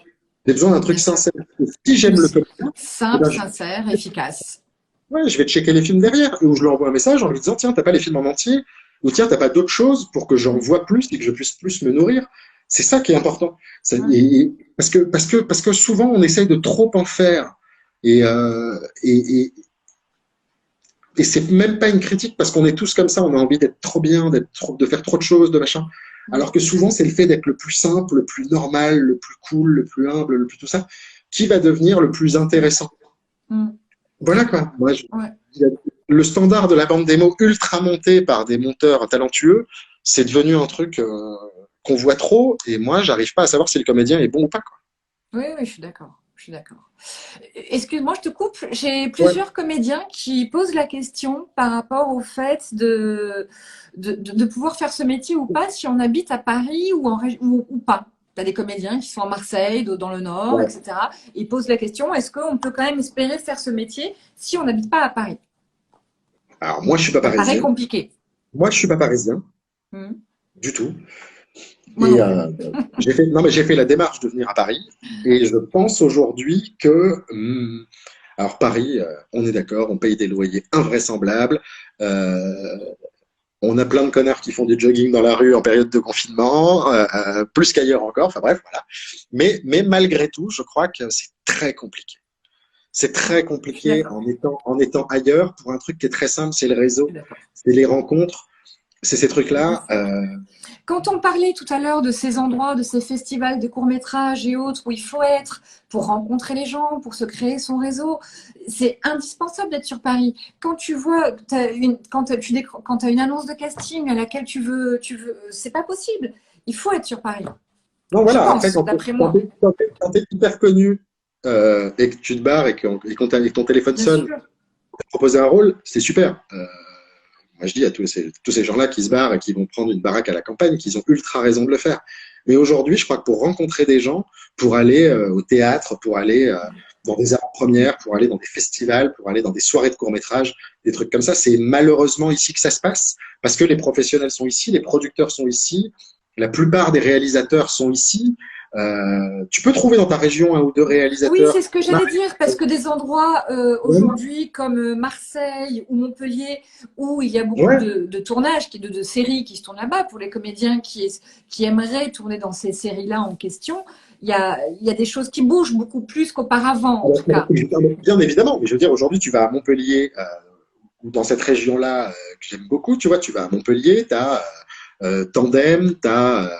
[SPEAKER 1] J'ai besoin d'un
[SPEAKER 2] Bien
[SPEAKER 1] truc
[SPEAKER 2] sûr.
[SPEAKER 1] sincère. Et si
[SPEAKER 2] Moi
[SPEAKER 1] j'aime le
[SPEAKER 2] aussi.
[SPEAKER 1] comédien, eh
[SPEAKER 2] Simple,
[SPEAKER 1] ben,
[SPEAKER 2] sincère, efficace.
[SPEAKER 1] ouais, je vais checker les films derrière. Ou je lui envoie un message en lui disant, tiens, t'as pas les films en entier? Ou tiens, t'as pas d'autres choses pour que j'en vois plus et que je puisse plus me nourrir? C'est ça qui est important.
[SPEAKER 2] Ouais.
[SPEAKER 1] Parce que souvent, on essaye de trop en faire. Et, euh, et, et, et c'est même pas une critique parce qu'on est tous comme ça. On a envie d'être trop bien, de faire trop de choses, de machin. Alors que souvent, c'est le fait d'être le plus simple, le plus normal, le plus cool, le plus humble, le plus tout ça, qui va devenir le plus intéressant.
[SPEAKER 2] Mm.
[SPEAKER 1] Voilà quoi.
[SPEAKER 2] Ouais.
[SPEAKER 1] Il y a- le standard de la bande démo ultra montée par des monteurs talentueux, c'est devenu un truc qu'on voit trop. Et moi, j'arrive pas à savoir si le comédien est bon ou pas, quoi.
[SPEAKER 2] Oui, oui, je suis d'accord. Je suis d'accord. Excuse-moi, je te coupe. J'ai
[SPEAKER 1] Ouais.
[SPEAKER 2] plusieurs comédiens qui posent la question par rapport au fait de pouvoir faire ce métier ou pas si on habite à Paris ou pas. Tu as des comédiens qui sont à Marseille, dans le Nord,
[SPEAKER 1] Ouais.
[SPEAKER 2] etc. Ils posent la question, est-ce qu'on peut quand même espérer faire ce métier si on n'habite pas à Paris?
[SPEAKER 1] Alors moi, je suis pas
[SPEAKER 2] Ça paraît
[SPEAKER 1] parisien.
[SPEAKER 2] compliqué.
[SPEAKER 1] Moi, je suis pas parisien
[SPEAKER 2] Mhm.
[SPEAKER 1] du tout.
[SPEAKER 2] Moi
[SPEAKER 1] Et
[SPEAKER 2] non plus.
[SPEAKER 1] non, mais j'ai fait la démarche de venir à Paris. Et je pense aujourd'hui que, alors Paris, on est d'accord, on paye des loyers invraisemblables. Euh, On a plein de connards qui font du jogging dans la rue en période de confinement, plus qu'ailleurs encore. Enfin bref, voilà. Mais malgré tout, je crois que c'est très compliqué. C'est
[SPEAKER 2] Ouais,
[SPEAKER 1] très
[SPEAKER 2] je suis
[SPEAKER 1] compliqué
[SPEAKER 2] d'accord.
[SPEAKER 1] en étant ailleurs pour un truc qui est très simple, c'est le
[SPEAKER 2] Je
[SPEAKER 1] réseau,
[SPEAKER 2] suis d'accord.
[SPEAKER 1] c'est les rencontres, c'est ces
[SPEAKER 2] Bien
[SPEAKER 1] trucs-là.
[SPEAKER 2] sûr. Quand on parlait tout à l'heure de ces endroits, de ces festivals de courts-métrages et autres où il faut être pour rencontrer les gens, pour se créer son réseau, c'est indispensable d'être sur Paris. Quand tu vois, quand tu as une annonce de casting à laquelle c'est pas possible. Il faut être sur Paris.
[SPEAKER 1] Non,
[SPEAKER 2] Je
[SPEAKER 1] voilà. Après,
[SPEAKER 2] pense, d'après moi.
[SPEAKER 1] quand t'es hyper connu et que tu te barres et que ton téléphone
[SPEAKER 2] Bien
[SPEAKER 1] sonne
[SPEAKER 2] sûr.
[SPEAKER 1] pour te proposer un rôle, c'est super. Moi, je dis à tous ces gens-là qui se barrent et qui vont prendre une baraque à la campagne, qu'ils ont ultra raison de le faire. Mais aujourd'hui, je crois que pour rencontrer des gens, pour aller au théâtre, pour aller dans des avant-premières, pour aller dans des festivals, pour aller dans des soirées de court-métrage, des trucs comme ça, c'est malheureusement ici que ça se passe, parce que les professionnels sont ici, les producteurs sont ici, la plupart des réalisateurs sont ici. Tu peux trouver dans ta région un ou deux
[SPEAKER 2] Oui,
[SPEAKER 1] réalisateurs
[SPEAKER 2] c'est
[SPEAKER 1] qui
[SPEAKER 2] ce que j'allais dire, parce que des endroits
[SPEAKER 1] ouais,
[SPEAKER 2] aujourd'hui comme Marseille ou Montpellier, où il y a beaucoup
[SPEAKER 1] ouais,
[SPEAKER 2] de tournages, de séries qui se tournent là-bas, pour les comédiens qui aimeraient tourner dans ces séries-là en question, il y a des choses qui bougent beaucoup plus qu'auparavant, en tout cas.
[SPEAKER 1] bien évidemment, mais je veux dire, aujourd'hui, tu vas à Montpellier, ou dans cette région-là que j'aime beaucoup, tu vois, tu vas à Montpellier, tu as Tandem, tu as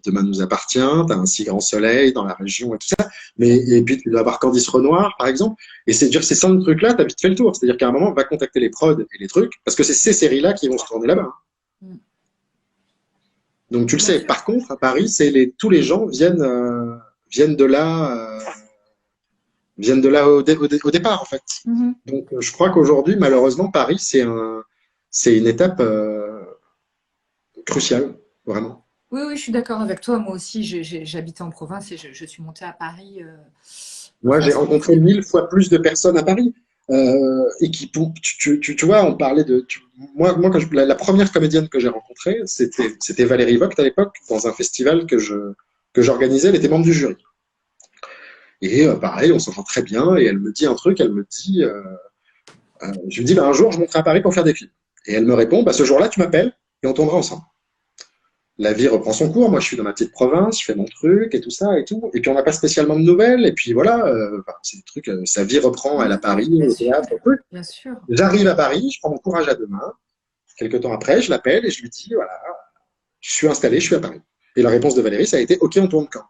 [SPEAKER 1] Demain nous appartient, tu as un si grand soleil dans la région et tout ça, et puis tu dois avoir Candice Renoir, par exemple, et c'est dire ces 5 trucs-là, tu as vite fait le tour, c'est-à-dire qu'à un moment, va contacter les prods et les trucs, parce que c'est ces séries-là qui vont se tourner là-bas.
[SPEAKER 2] Mm.
[SPEAKER 1] Donc tu le
[SPEAKER 2] Bien
[SPEAKER 1] sais,
[SPEAKER 2] sûr.
[SPEAKER 1] par contre, à Paris, tous les gens viennent de là, au départ, en fait.
[SPEAKER 2] Mhm.
[SPEAKER 1] Donc, je crois qu'aujourd'hui, malheureusement, Paris, c'est une étape cruciale, vraiment.
[SPEAKER 2] Oui, oui, je suis d'accord avec toi. Moi aussi, j'habitais en province et je suis montée à Paris.
[SPEAKER 1] Moi,
[SPEAKER 2] Enfin,
[SPEAKER 1] j'ai rencontré 1000 fois plus de personnes à Paris. Et tu vois, on parlait moi quand la première comédienne que j'ai rencontrée, c'était Valérie Vogt à l'époque, dans un festival que j'organisais. Elle était membre du jury. Et pareil, on s'entend très bien. Et elle me dit un truc, je lui dis, bah, un jour, je monterai à Paris pour faire des films. Et elle me répond, bah, ce jour-là, tu m'appelles et on tournera ensemble. La vie reprend son cours. Moi, je suis dans ma petite province, je fais mon truc et tout ça et tout. Et puis, on n'a pas spécialement de nouvelles. Et puis, voilà, enfin, c'est des trucs, sa vie reprend, elle à
[SPEAKER 2] oui, oui,
[SPEAKER 1] Paris,
[SPEAKER 2] bien
[SPEAKER 1] au
[SPEAKER 2] sûr,
[SPEAKER 1] théâtre, au truc.
[SPEAKER 2] bien sûr.
[SPEAKER 1] J'arrive à Paris, je prends mon courage à deux mains. Quelques temps après, je l'appelle et je lui dis, voilà, je suis installé, je suis à Paris. Et la réponse de Valérie, ça a été, OK, on tourne quand?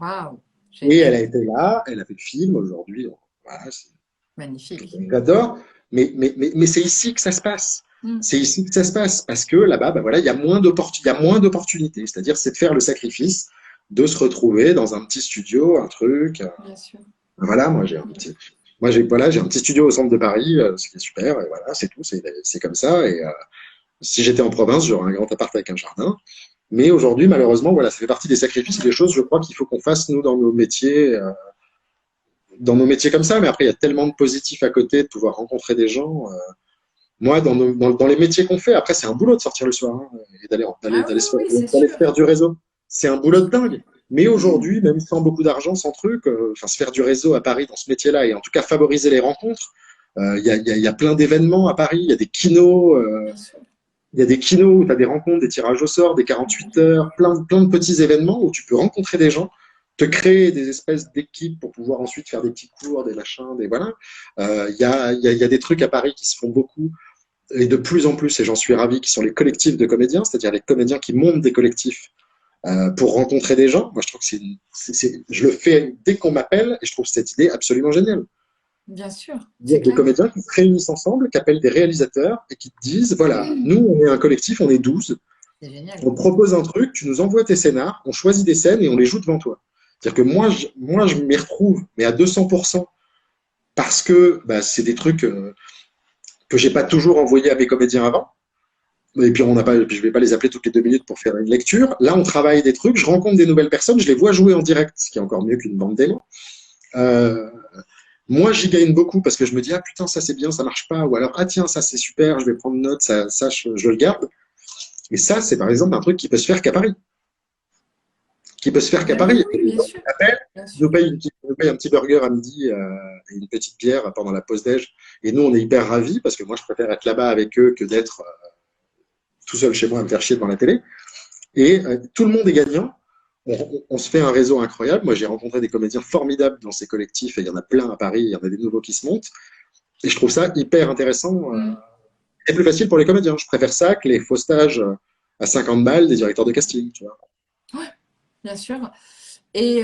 [SPEAKER 2] Waouh,
[SPEAKER 1] Et elle a
[SPEAKER 2] génial,
[SPEAKER 1] été là, elle a fait le film aujourd'hui. Voilà,
[SPEAKER 2] magnifique.
[SPEAKER 1] j'adore. Mais c'est ici que ça se passe.
[SPEAKER 2] Mm.
[SPEAKER 1] C'est ici que ça se passe parce que là-bas, bah voilà, il y a moins d'opportunités. C'est-à-dire, c'est de faire le sacrifice de se retrouver dans un petit studio, un truc.
[SPEAKER 2] Bien sûr.
[SPEAKER 1] Voilà, voilà, j'ai un petit studio au centre de Paris, ce qui est super. Et voilà, c'est tout, c'est comme ça. Et si j'étais en province, j'aurais un grand appart avec un jardin. Mais aujourd'hui, malheureusement, voilà, ça fait partie des sacrifices et des choses, je crois, qu'il faut qu'on fasse nous dans nos métiers comme ça. Mais après, il y a tellement de positifs à côté, de pouvoir rencontrer des gens. Moi, dans les métiers qu'on fait, après, c'est un boulot de sortir le soir hein, et
[SPEAKER 2] Ah oui, oui, oui, c'est
[SPEAKER 1] d'aller
[SPEAKER 2] sûr.
[SPEAKER 1] se faire du réseau. C'est un boulot de dingue. Mais aujourd'hui, même sans beaucoup d'argent, sans truc, enfin, se faire du réseau à Paris dans ce métier-là et en tout cas favoriser les rencontres, il y a plein d'événements à Paris. Il y a des kinos,
[SPEAKER 2] Bien sûr.
[SPEAKER 1] il y a des kinos où tu as des rencontres, des tirages au sort, des 48 heures, plein de petits événements où tu peux rencontrer des gens, te créer des espèces d'équipes pour pouvoir ensuite faire des petits cours, des machins, des voilà. Il y a des trucs à Paris qui se font beaucoup et de plus en plus, et j'en suis ravi, qui sont les collectifs de comédiens, c'est-à-dire les comédiens qui montent des collectifs pour rencontrer des gens. Moi, je trouve que je le fais dès qu'on m'appelle et je trouve cette idée absolument géniale.
[SPEAKER 2] Bien sûr,
[SPEAKER 1] Il y a
[SPEAKER 2] c'est
[SPEAKER 1] des
[SPEAKER 2] clair.
[SPEAKER 1] comédiens qui se réunissent ensemble, qui appellent des réalisateurs et qui te disent, voilà, nous, on est un collectif, on est 12,
[SPEAKER 2] C'est génial.
[SPEAKER 1] on propose un truc, tu nous envoies tes scénars, on choisit des scènes et on les joue devant toi. C'est-à-dire que moi, je m'y retrouve, mais à 200%, parce que bah, c'est des trucs que j'ai pas toujours envoyés à mes comédiens avant. Et puis, je vais pas les appeler toutes les 2 minutes pour faire une lecture. Là, on travaille des trucs, je rencontre des nouvelles personnes, je les vois jouer en direct, ce qui est encore mieux qu'une bande démo. Euh, Moi, j'y gagne beaucoup parce que je me dis, ah putain, ça c'est bien, ça marche pas. Ou alors, ah tiens, ça c'est super, je vais prendre note, je le garde. Et ça, c'est par exemple un truc qui peut se faire qu'à Paris. Qui peut se faire qu'à
[SPEAKER 2] Ben oui,
[SPEAKER 1] Paris.
[SPEAKER 2] oui, bien sûr. Bien
[SPEAKER 1] Ils nous
[SPEAKER 2] sûr.
[SPEAKER 1] payent, ils nous payent un petit burger à midi et une petite bière pendant la pause déj. Et nous, on est hyper ravis parce que moi, je préfère être là-bas avec eux que d'être tout seul chez moi à me faire chier devant la télé. Et tout le monde est gagnant. On se fait un réseau incroyable. Moi, j'ai rencontré des comédiens formidables dans ces collectifs et il y en a plein à Paris. Il y en a des nouveaux qui se montent. Et je trouve ça hyper intéressant.
[SPEAKER 2] Mm.
[SPEAKER 1] Et plus facile pour les comédiens. Je préfère ça que les faux stages à 50 balles des directeurs de casting. Tu vois.
[SPEAKER 2] Bien sûr. Et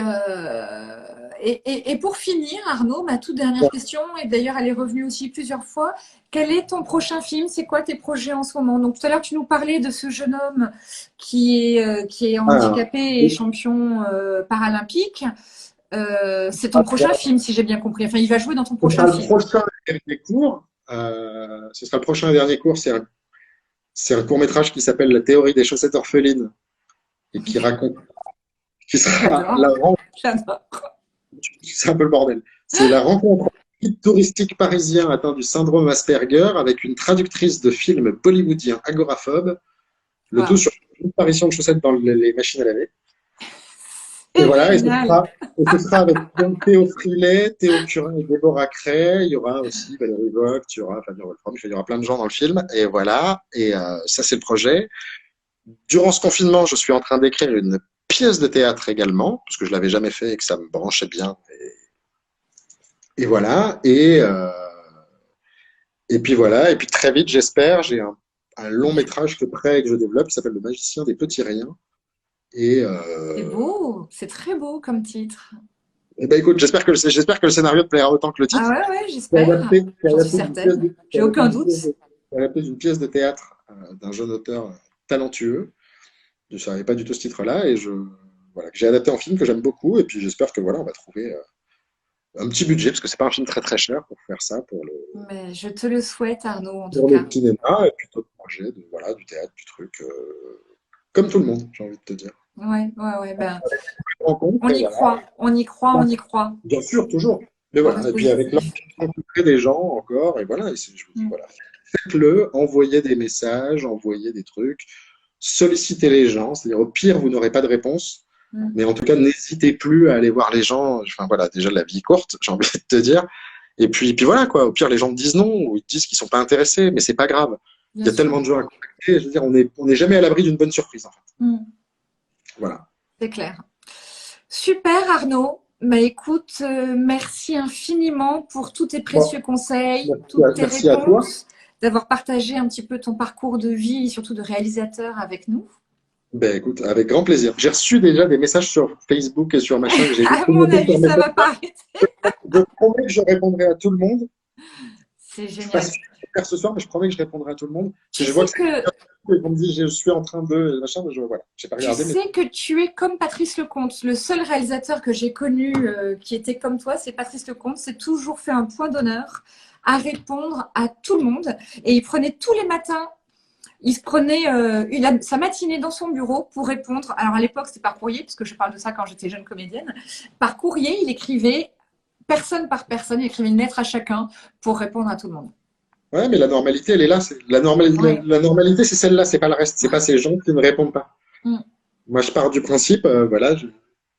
[SPEAKER 2] pour finir, Arnaud, ma toute dernière question, et d'ailleurs elle est revenue aussi plusieurs fois, quel est ton prochain film? C'est quoi tes projets en ce moment? Donc tout à l'heure tu nous parlais de ce jeune homme qui est
[SPEAKER 1] Ah,
[SPEAKER 2] handicapé et champion paralympique. C'est ton prochain film, si j'ai bien compris. Enfin, il va jouer dans ton
[SPEAKER 1] ce
[SPEAKER 2] prochain
[SPEAKER 1] sera le
[SPEAKER 2] film.
[SPEAKER 1] prochain et dernier cours. Ce sera le prochain et dernier cours. C'est un court métrage qui s'appelle La théorie des chaussettes orphelines et qui raconte, qui sera
[SPEAKER 2] J'adore,
[SPEAKER 1] la rencontre,
[SPEAKER 2] j'adore.
[SPEAKER 1] c'est un peu le bordel. C'est la rencontre d'un guide touristique parisien atteint du syndrome Asperger avec une traductrice de films bollywoodiens agoraphobe, le tout
[SPEAKER 2] Waouh,
[SPEAKER 1] sur une apparition de chaussettes dans les machines à laver. Et
[SPEAKER 2] c'est
[SPEAKER 1] voilà,
[SPEAKER 2] génial.
[SPEAKER 1] ce sera avec donc, Théo Frilet, Théo Curin et Déborah Cray. Il y aura aussi Valérie Vogt, il y aura Fabien Wolfram, il y aura plein de gens dans le film. Et voilà, et ça c'est le projet. Durant ce confinement, je suis en train d'écrire une pièce de théâtre également, parce que je l'avais jamais fait et que ça me branchait bien. Et voilà, et puis voilà, et puis très vite, j'espère, j'ai un long métrage que prêt et que je développe qui s'appelle Le magicien des petits riens. Et,
[SPEAKER 2] C'est
[SPEAKER 1] euh,
[SPEAKER 2] beau, c'est très beau comme titre.
[SPEAKER 1] et ben écoute, j'espère que le scénario te plaira autant que le
[SPEAKER 2] Ah
[SPEAKER 1] titre.
[SPEAKER 2] ouais, ouais, j'espère.
[SPEAKER 1] C'est
[SPEAKER 2] J'en suis
[SPEAKER 1] adapté d'une pièce
[SPEAKER 2] certaine.
[SPEAKER 1] de, c'est
[SPEAKER 2] J'ai
[SPEAKER 1] adapté
[SPEAKER 2] aucun
[SPEAKER 1] d'une
[SPEAKER 2] doute.
[SPEAKER 1] pièce de, c'est adapté d'une pièce de théâtre d'un jeune auteur talentueux. Je ne savais pas du tout ce titre-là et voilà, que j'ai adapté en film que j'aime beaucoup et puis j'espère que voilà, on va trouver un petit budget parce que c'est pas un film très très cher pour faire ça
[SPEAKER 2] Mais je te le souhaite, Arnaud, en tout
[SPEAKER 1] pour le
[SPEAKER 2] cas.
[SPEAKER 1] cinéma et puis d'autres projets voilà, du théâtre, du truc comme tout le monde, j'ai envie de te dire.
[SPEAKER 2] Ouais, ouais, ouais. Ben,
[SPEAKER 1] Rencontre
[SPEAKER 2] on
[SPEAKER 1] et
[SPEAKER 2] y
[SPEAKER 1] voilà.
[SPEAKER 2] croit, on y croit, on y croit.
[SPEAKER 1] Bien sûr, toujours. Mais
[SPEAKER 2] On
[SPEAKER 1] voilà,
[SPEAKER 2] reste
[SPEAKER 1] et puis avec
[SPEAKER 2] positif.
[SPEAKER 1] l'envie de rencontrer des gens encore, et voilà, je vous dis,
[SPEAKER 2] Mm,
[SPEAKER 1] voilà, faites-le, envoyez des messages, envoyez des trucs, sollicitez les gens, c'est-à-dire au pire, vous n'aurez pas de réponse,
[SPEAKER 2] mm.
[SPEAKER 1] mais en tout cas, n'hésitez plus à aller voir les gens, enfin voilà, déjà la vie est courte, j'ai envie de te dire, puis voilà, quoi, au pire, les gens te disent non, ou ils te disent qu'ils sont pas intéressés, mais c'est pas grave. Il
[SPEAKER 2] Bien
[SPEAKER 1] y a
[SPEAKER 2] sûr.
[SPEAKER 1] tellement de gens à contacter, je veux dire, on n'est jamais à l'abri d'une bonne surprise, en fait.
[SPEAKER 2] Mm,
[SPEAKER 1] Voilà.
[SPEAKER 2] c'est clair. Super, Arnaud. Bah, écoute, merci infiniment pour tous tes
[SPEAKER 1] Bon,
[SPEAKER 2] précieux conseils, toutes tes
[SPEAKER 1] merci à toi.
[SPEAKER 2] réponses, d'avoir partagé un petit peu ton parcours de vie et surtout de réalisateur avec nous.
[SPEAKER 1] Ben écoute, avec grand plaisir. J'ai reçu déjà des messages sur Facebook et sur machin que j'ai vu
[SPEAKER 2] À mon
[SPEAKER 1] clignoter
[SPEAKER 2] avis,
[SPEAKER 1] sur mes
[SPEAKER 2] ça va
[SPEAKER 1] téléphones.
[SPEAKER 2] pas arrêter.
[SPEAKER 1] Je promets que je répondrai à tout le monde.
[SPEAKER 2] C'est
[SPEAKER 1] Je ne sais pas si
[SPEAKER 2] génial.
[SPEAKER 1] je vais le faire ce soir, mais je promets que je répondrai à tout le monde. Parce que
[SPEAKER 2] Tu
[SPEAKER 1] je vois
[SPEAKER 2] sais
[SPEAKER 1] que c'est
[SPEAKER 2] que
[SPEAKER 1] et qu'on me dit je suis en train de machin, mais voilà, j'ai pas
[SPEAKER 2] Tu
[SPEAKER 1] regardé, mais
[SPEAKER 2] sais que tu es comme Patrice Lecomte. Le seul réalisateur que j'ai connu qui était comme toi, c'est Patrice Lecomte. C'est toujours fait un point d'honneur à répondre à tout le monde. Et il prenait tous les matins, il se prenait sa matinée dans son bureau pour répondre. Alors à l'époque, c'était par courrier, parce que je parle de ça quand j'étais jeune comédienne. Par courrier, il écrivait personne par personne, il écrivait une lettre à chacun pour répondre à tout le monde.
[SPEAKER 1] Ouais, mais la normalité, elle est là.
[SPEAKER 2] Ouais.
[SPEAKER 1] La normalité, c'est celle-là, c'est pas le reste. C'est pas ces gens qui ne répondent pas.
[SPEAKER 2] Mm.
[SPEAKER 1] Moi, je pars du principe, voilà,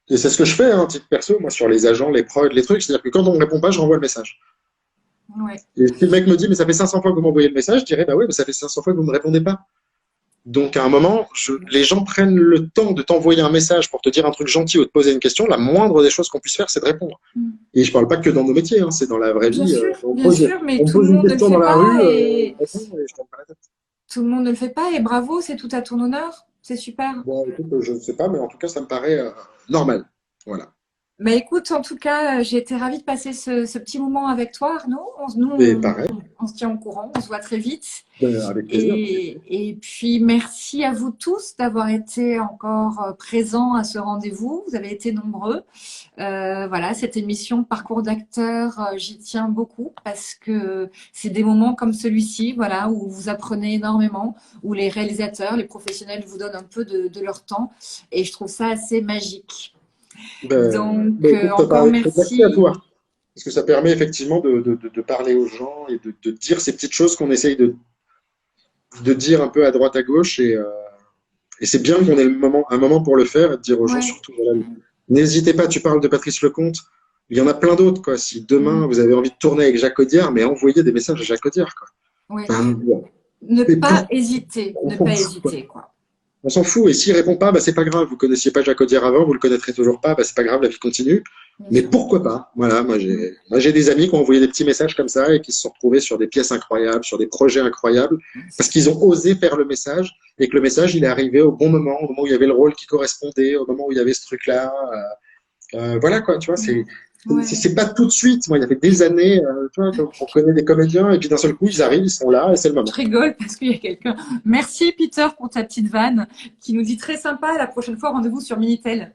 [SPEAKER 1] et c'est ce que je fais, hein, titre perso, moi, sur les agents, les prods, les trucs. C'est-à-dire que quand on me répond pas, je renvoie le message.
[SPEAKER 2] Ouais.
[SPEAKER 1] Et si le mec me dit, mais ça fait 500 fois que vous m'envoyez le message, je dirais, bah ouais, mais ça fait 500 fois que vous ne me répondez pas. Donc, à un moment, les gens prennent le temps de t'envoyer un message pour te dire un truc gentil ou te poser une question. La moindre des choses qu'on puisse faire, c'est de répondre.
[SPEAKER 2] Mm.
[SPEAKER 1] Et je parle pas que dans nos métiers, hein, c'est dans la vraie vie.
[SPEAKER 2] Bien sûr, mais
[SPEAKER 1] On me
[SPEAKER 2] tout le
[SPEAKER 1] pose une
[SPEAKER 2] monde ne le
[SPEAKER 1] question
[SPEAKER 2] fait
[SPEAKER 1] dans la
[SPEAKER 2] pas
[SPEAKER 1] rue,
[SPEAKER 2] et
[SPEAKER 1] je réponds et je tourne pas la tête.
[SPEAKER 2] tout le monde ne le fait pas et bravo, c'est tout à ton honneur. C'est super.
[SPEAKER 1] Bon, écoute, je ne sais pas, mais en tout cas, ça me paraît normal. Voilà.
[SPEAKER 2] Bah écoute, en tout cas, j'ai été ravie de passer ce petit moment avec toi, Arnaud.
[SPEAKER 1] Et pareil,
[SPEAKER 2] On se tient au courant, on se voit très vite.
[SPEAKER 1] avec plaisir.
[SPEAKER 2] Et puis, merci à vous tous d'avoir été encore présents à ce rendez-vous. Vous avez été nombreux. Voilà, cette émission Parcours d'acteur, j'y tiens beaucoup parce que c'est des moments comme celui-ci, voilà, où vous apprenez énormément, où les réalisateurs, les professionnels vous donnent un peu de leur temps. Et je trouve ça assez magique. Donc,
[SPEAKER 1] Écoute,
[SPEAKER 2] encore
[SPEAKER 1] merci à
[SPEAKER 2] merci.
[SPEAKER 1] toi. Parce que ça permet effectivement de parler aux gens et de dire ces petites choses qu'on essaye de dire un peu à droite à gauche. Et c'est bien qu'on ait un moment pour le faire et de dire aux gens
[SPEAKER 2] Ouais.
[SPEAKER 1] surtout, voilà, n'hésitez pas, tu parles de Patrice Lecomte, il y en a plein d'autres, quoi. Si demain
[SPEAKER 2] Mm.
[SPEAKER 1] vous avez envie de tourner avec Jacques Audiard, mais envoyez des messages à Jacques Audiard, quoi.
[SPEAKER 2] Ouais.
[SPEAKER 1] Enfin, bon.
[SPEAKER 2] Ne
[SPEAKER 1] Mais
[SPEAKER 2] pas hésiter,
[SPEAKER 1] on
[SPEAKER 2] ne
[SPEAKER 1] s'en
[SPEAKER 2] pas
[SPEAKER 1] fout, quoi.
[SPEAKER 2] hésiter, quoi.
[SPEAKER 1] On s'en fout. Et s'il répond pas, bah, c'est pas grave. Vous connaissiez pas Jacques Audiard avant, vous le connaîtrez toujours pas, bah, c'est pas grave, la vie continue.
[SPEAKER 2] Bien
[SPEAKER 1] Mais
[SPEAKER 2] sûr.
[SPEAKER 1] pourquoi pas? Voilà, moi j'ai des amis qui ont envoyé des petits messages comme ça et qui se sont retrouvés sur des pièces incroyables, sur des projets incroyables, parce qu'ils ont osé faire le message et que le message il est arrivé au bon moment, au moment où il y avait le rôle qui correspondait, au moment où il y avait ce truc-là. Voilà quoi, tu vois,
[SPEAKER 2] Ouais.
[SPEAKER 1] c'est pas tout de suite. Moi, il y avait des années, tu vois, on connaît des comédiens et puis d'un seul coup ils arrivent, ils sont là et c'est le
[SPEAKER 2] Je
[SPEAKER 1] moment.
[SPEAKER 2] rigole parce qu'il y a quelqu'un. Merci Peter pour ta petite vanne qui nous dit très sympa. La prochaine fois, rendez-vous sur Minitel.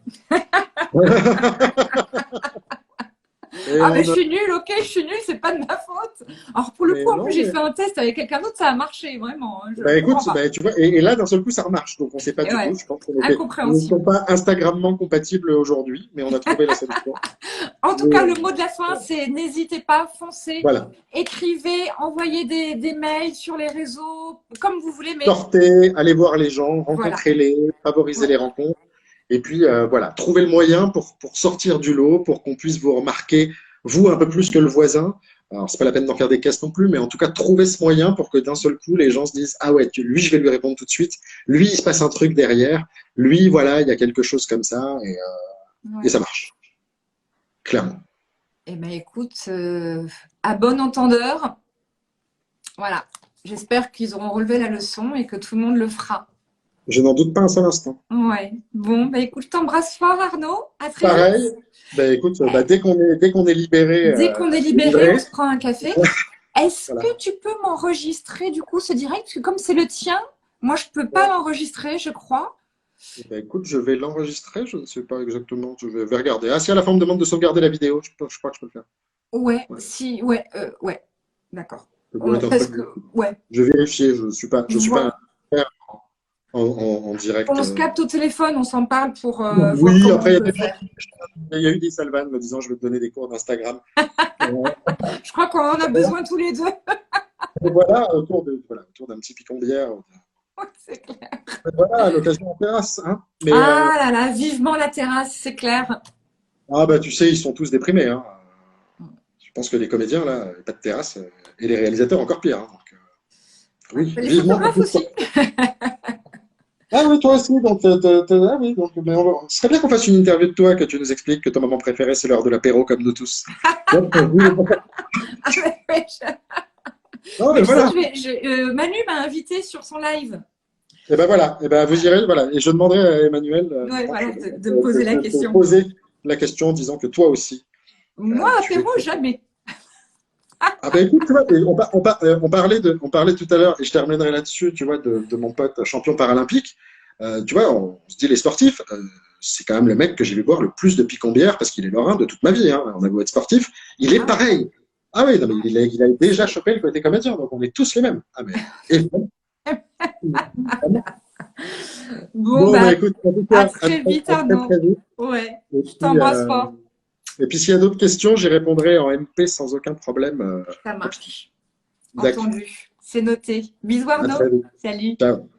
[SPEAKER 1] Et
[SPEAKER 2] Ah ben
[SPEAKER 1] on
[SPEAKER 2] je
[SPEAKER 1] a...
[SPEAKER 2] suis nulle, ok, je suis nulle, c'est pas de ma faute. Alors pour le
[SPEAKER 1] Mais
[SPEAKER 2] coup, en plus
[SPEAKER 1] non,
[SPEAKER 2] j'ai
[SPEAKER 1] mais
[SPEAKER 2] fait un test avec quelqu'un d'autre, ça a marché, vraiment. Hein, je
[SPEAKER 1] bah écoute,
[SPEAKER 2] comprends pas.
[SPEAKER 1] bah, tu vois, et là d'un seul coup ça remarche. Donc on sait pas
[SPEAKER 2] Et
[SPEAKER 1] du tout.
[SPEAKER 2] ouais,
[SPEAKER 1] Je pense nous ne sommes
[SPEAKER 2] incompréhensible.
[SPEAKER 1] pas Instagrammement compatibles aujourd'hui, mais on a trouvé la solution.
[SPEAKER 2] En tout
[SPEAKER 1] Mais,
[SPEAKER 2] cas, le mot de la fin, c'est n'hésitez pas, foncez,
[SPEAKER 1] voilà.
[SPEAKER 2] écrivez, envoyez des mails sur les réseaux, comme vous voulez, mais
[SPEAKER 1] Sortez, allez voir les gens,
[SPEAKER 2] voilà.
[SPEAKER 1] rencontrez-les, favorisez
[SPEAKER 2] Ouais.
[SPEAKER 1] les rencontres. Et puis voilà, trouvez le moyen pour sortir du lot, pour qu'on puisse vous remarquer, vous un peu plus que le voisin. Alors, c'est pas la peine d'en faire des caisses non plus, mais en tout cas, trouvez ce moyen pour que d'un seul coup, les gens se disent, ah ouais, lui, je vais lui répondre tout de suite. Lui, il se passe un truc derrière. Lui, voilà, il y a quelque chose comme ça, et
[SPEAKER 2] Ouais.
[SPEAKER 1] ça marche, clairement.
[SPEAKER 2] Eh ben écoute, à bon entendeur, voilà. J'espère qu'ils auront relevé la leçon et que tout le monde le fera.
[SPEAKER 1] Je n'en doute pas un seul instant.
[SPEAKER 2] Ouais. Bon, bah écoute, je t'embrasse fort, Arnaud. À très
[SPEAKER 1] Pareil,
[SPEAKER 2] vite.
[SPEAKER 1] ben écoute, bah, dès qu'on est libéré,
[SPEAKER 2] Dès qu'on est
[SPEAKER 1] je te
[SPEAKER 2] libéré, on
[SPEAKER 1] dirai.
[SPEAKER 2] se prend un café. Est-ce
[SPEAKER 1] Voilà.
[SPEAKER 2] que tu peux m'enregistrer du coup ce direct? Parce que comme c'est le tien, moi je peux pas l'enregistrer, je crois.
[SPEAKER 1] Eh ben, écoute, je vais l'enregistrer, je ne sais pas exactement, vais regarder. Ah, si à la fin on me demande de sauvegarder la vidéo, je crois que je peux le faire.
[SPEAKER 2] Ouais,
[SPEAKER 1] Ouais,
[SPEAKER 2] si, ouais, ouais, d'accord.
[SPEAKER 1] ça doit être un
[SPEAKER 2] Parce
[SPEAKER 1] truc.
[SPEAKER 2] que, ouais,
[SPEAKER 1] Je vais vérifier, je suis pas un
[SPEAKER 2] voilà.
[SPEAKER 1] expert en direct.
[SPEAKER 2] On se capte au téléphone, on s'en parle pour voir
[SPEAKER 1] Oui,
[SPEAKER 2] comment
[SPEAKER 1] après,
[SPEAKER 2] on peut faire.
[SPEAKER 1] il y a eu des salvanes me disant je vais te donner des cours d'Instagram.
[SPEAKER 2] Je crois qu'on en a besoin tous les deux.
[SPEAKER 1] Voilà, voilà, autour d'un petit picon de bière.
[SPEAKER 2] Ouais, c'est clair.
[SPEAKER 1] Voilà, à l'occasion en terrasse. Hein. Mais
[SPEAKER 2] Ah là là, vivement la terrasse, c'est clair.
[SPEAKER 1] ah bah tu sais, ils sont tous déprimés. Hein. Je pense que les comédiens, là, pas de terrasse, et les réalisateurs encore pire. Hein. Donc,
[SPEAKER 2] Ouais.
[SPEAKER 1] oui,
[SPEAKER 2] Les
[SPEAKER 1] vivement qu'on
[SPEAKER 2] photographes
[SPEAKER 1] puisse
[SPEAKER 2] aussi.
[SPEAKER 1] ah oui, toi aussi, donc, ah oui, donc mais ce serait bien qu'on fasse une interview de toi, que tu nous expliques que ton moment préféré, c'est l'heure de l'apéro, comme nous tous. Hop,
[SPEAKER 2] Ah, ouais,
[SPEAKER 1] non, mais
[SPEAKER 2] mais tu sais,
[SPEAKER 1] voilà.
[SPEAKER 2] Manu m'a invité sur son live.
[SPEAKER 1] Et ben voilà, et ben vous irez, voilà. Et je demanderai à Emmanuel,
[SPEAKER 2] Ouais, voilà,
[SPEAKER 1] éventuellement,
[SPEAKER 2] de me poser la
[SPEAKER 1] de
[SPEAKER 2] question.
[SPEAKER 1] poser la question en disant que toi aussi,
[SPEAKER 2] Moi,
[SPEAKER 1] tu es.
[SPEAKER 2] apéro, jamais.
[SPEAKER 1] Ah ben écoute, tu vois, et on parlait tout à l'heure, et je terminerai là-dessus, tu vois, de mon pote champion paralympique. Tu vois, on se dit les sportifs, c'est quand même le mec que j'ai vu boire le plus de picombière parce qu'il est lorrain de toute ma vie. Hein. On a beau être sportif, il est
[SPEAKER 2] Ah ouais.
[SPEAKER 1] pareil. Ah oui, non, mais
[SPEAKER 2] Ouais.
[SPEAKER 1] il a déjà chopé le côté comédien, donc on est tous les mêmes. Ah mais évidemment.
[SPEAKER 2] Bon,
[SPEAKER 1] Bon, bah
[SPEAKER 2] bah,
[SPEAKER 1] écoute, en tout
[SPEAKER 2] à
[SPEAKER 1] cas,
[SPEAKER 2] très vite,
[SPEAKER 1] à très
[SPEAKER 2] Arnaud.
[SPEAKER 1] très vite.
[SPEAKER 2] Ouais,
[SPEAKER 1] Et
[SPEAKER 2] je
[SPEAKER 1] puis,
[SPEAKER 2] t'embrasse fort.
[SPEAKER 1] et puis s'il y a d'autres questions, j'y répondrai en MP sans aucun problème
[SPEAKER 2] Ça
[SPEAKER 1] rapidement.
[SPEAKER 2] marche.
[SPEAKER 1] D'accord.
[SPEAKER 2] entendu. C'est noté. Bisous
[SPEAKER 1] À
[SPEAKER 2] Arnaud.
[SPEAKER 1] très vite.
[SPEAKER 2] Salut.
[SPEAKER 1] Ciao.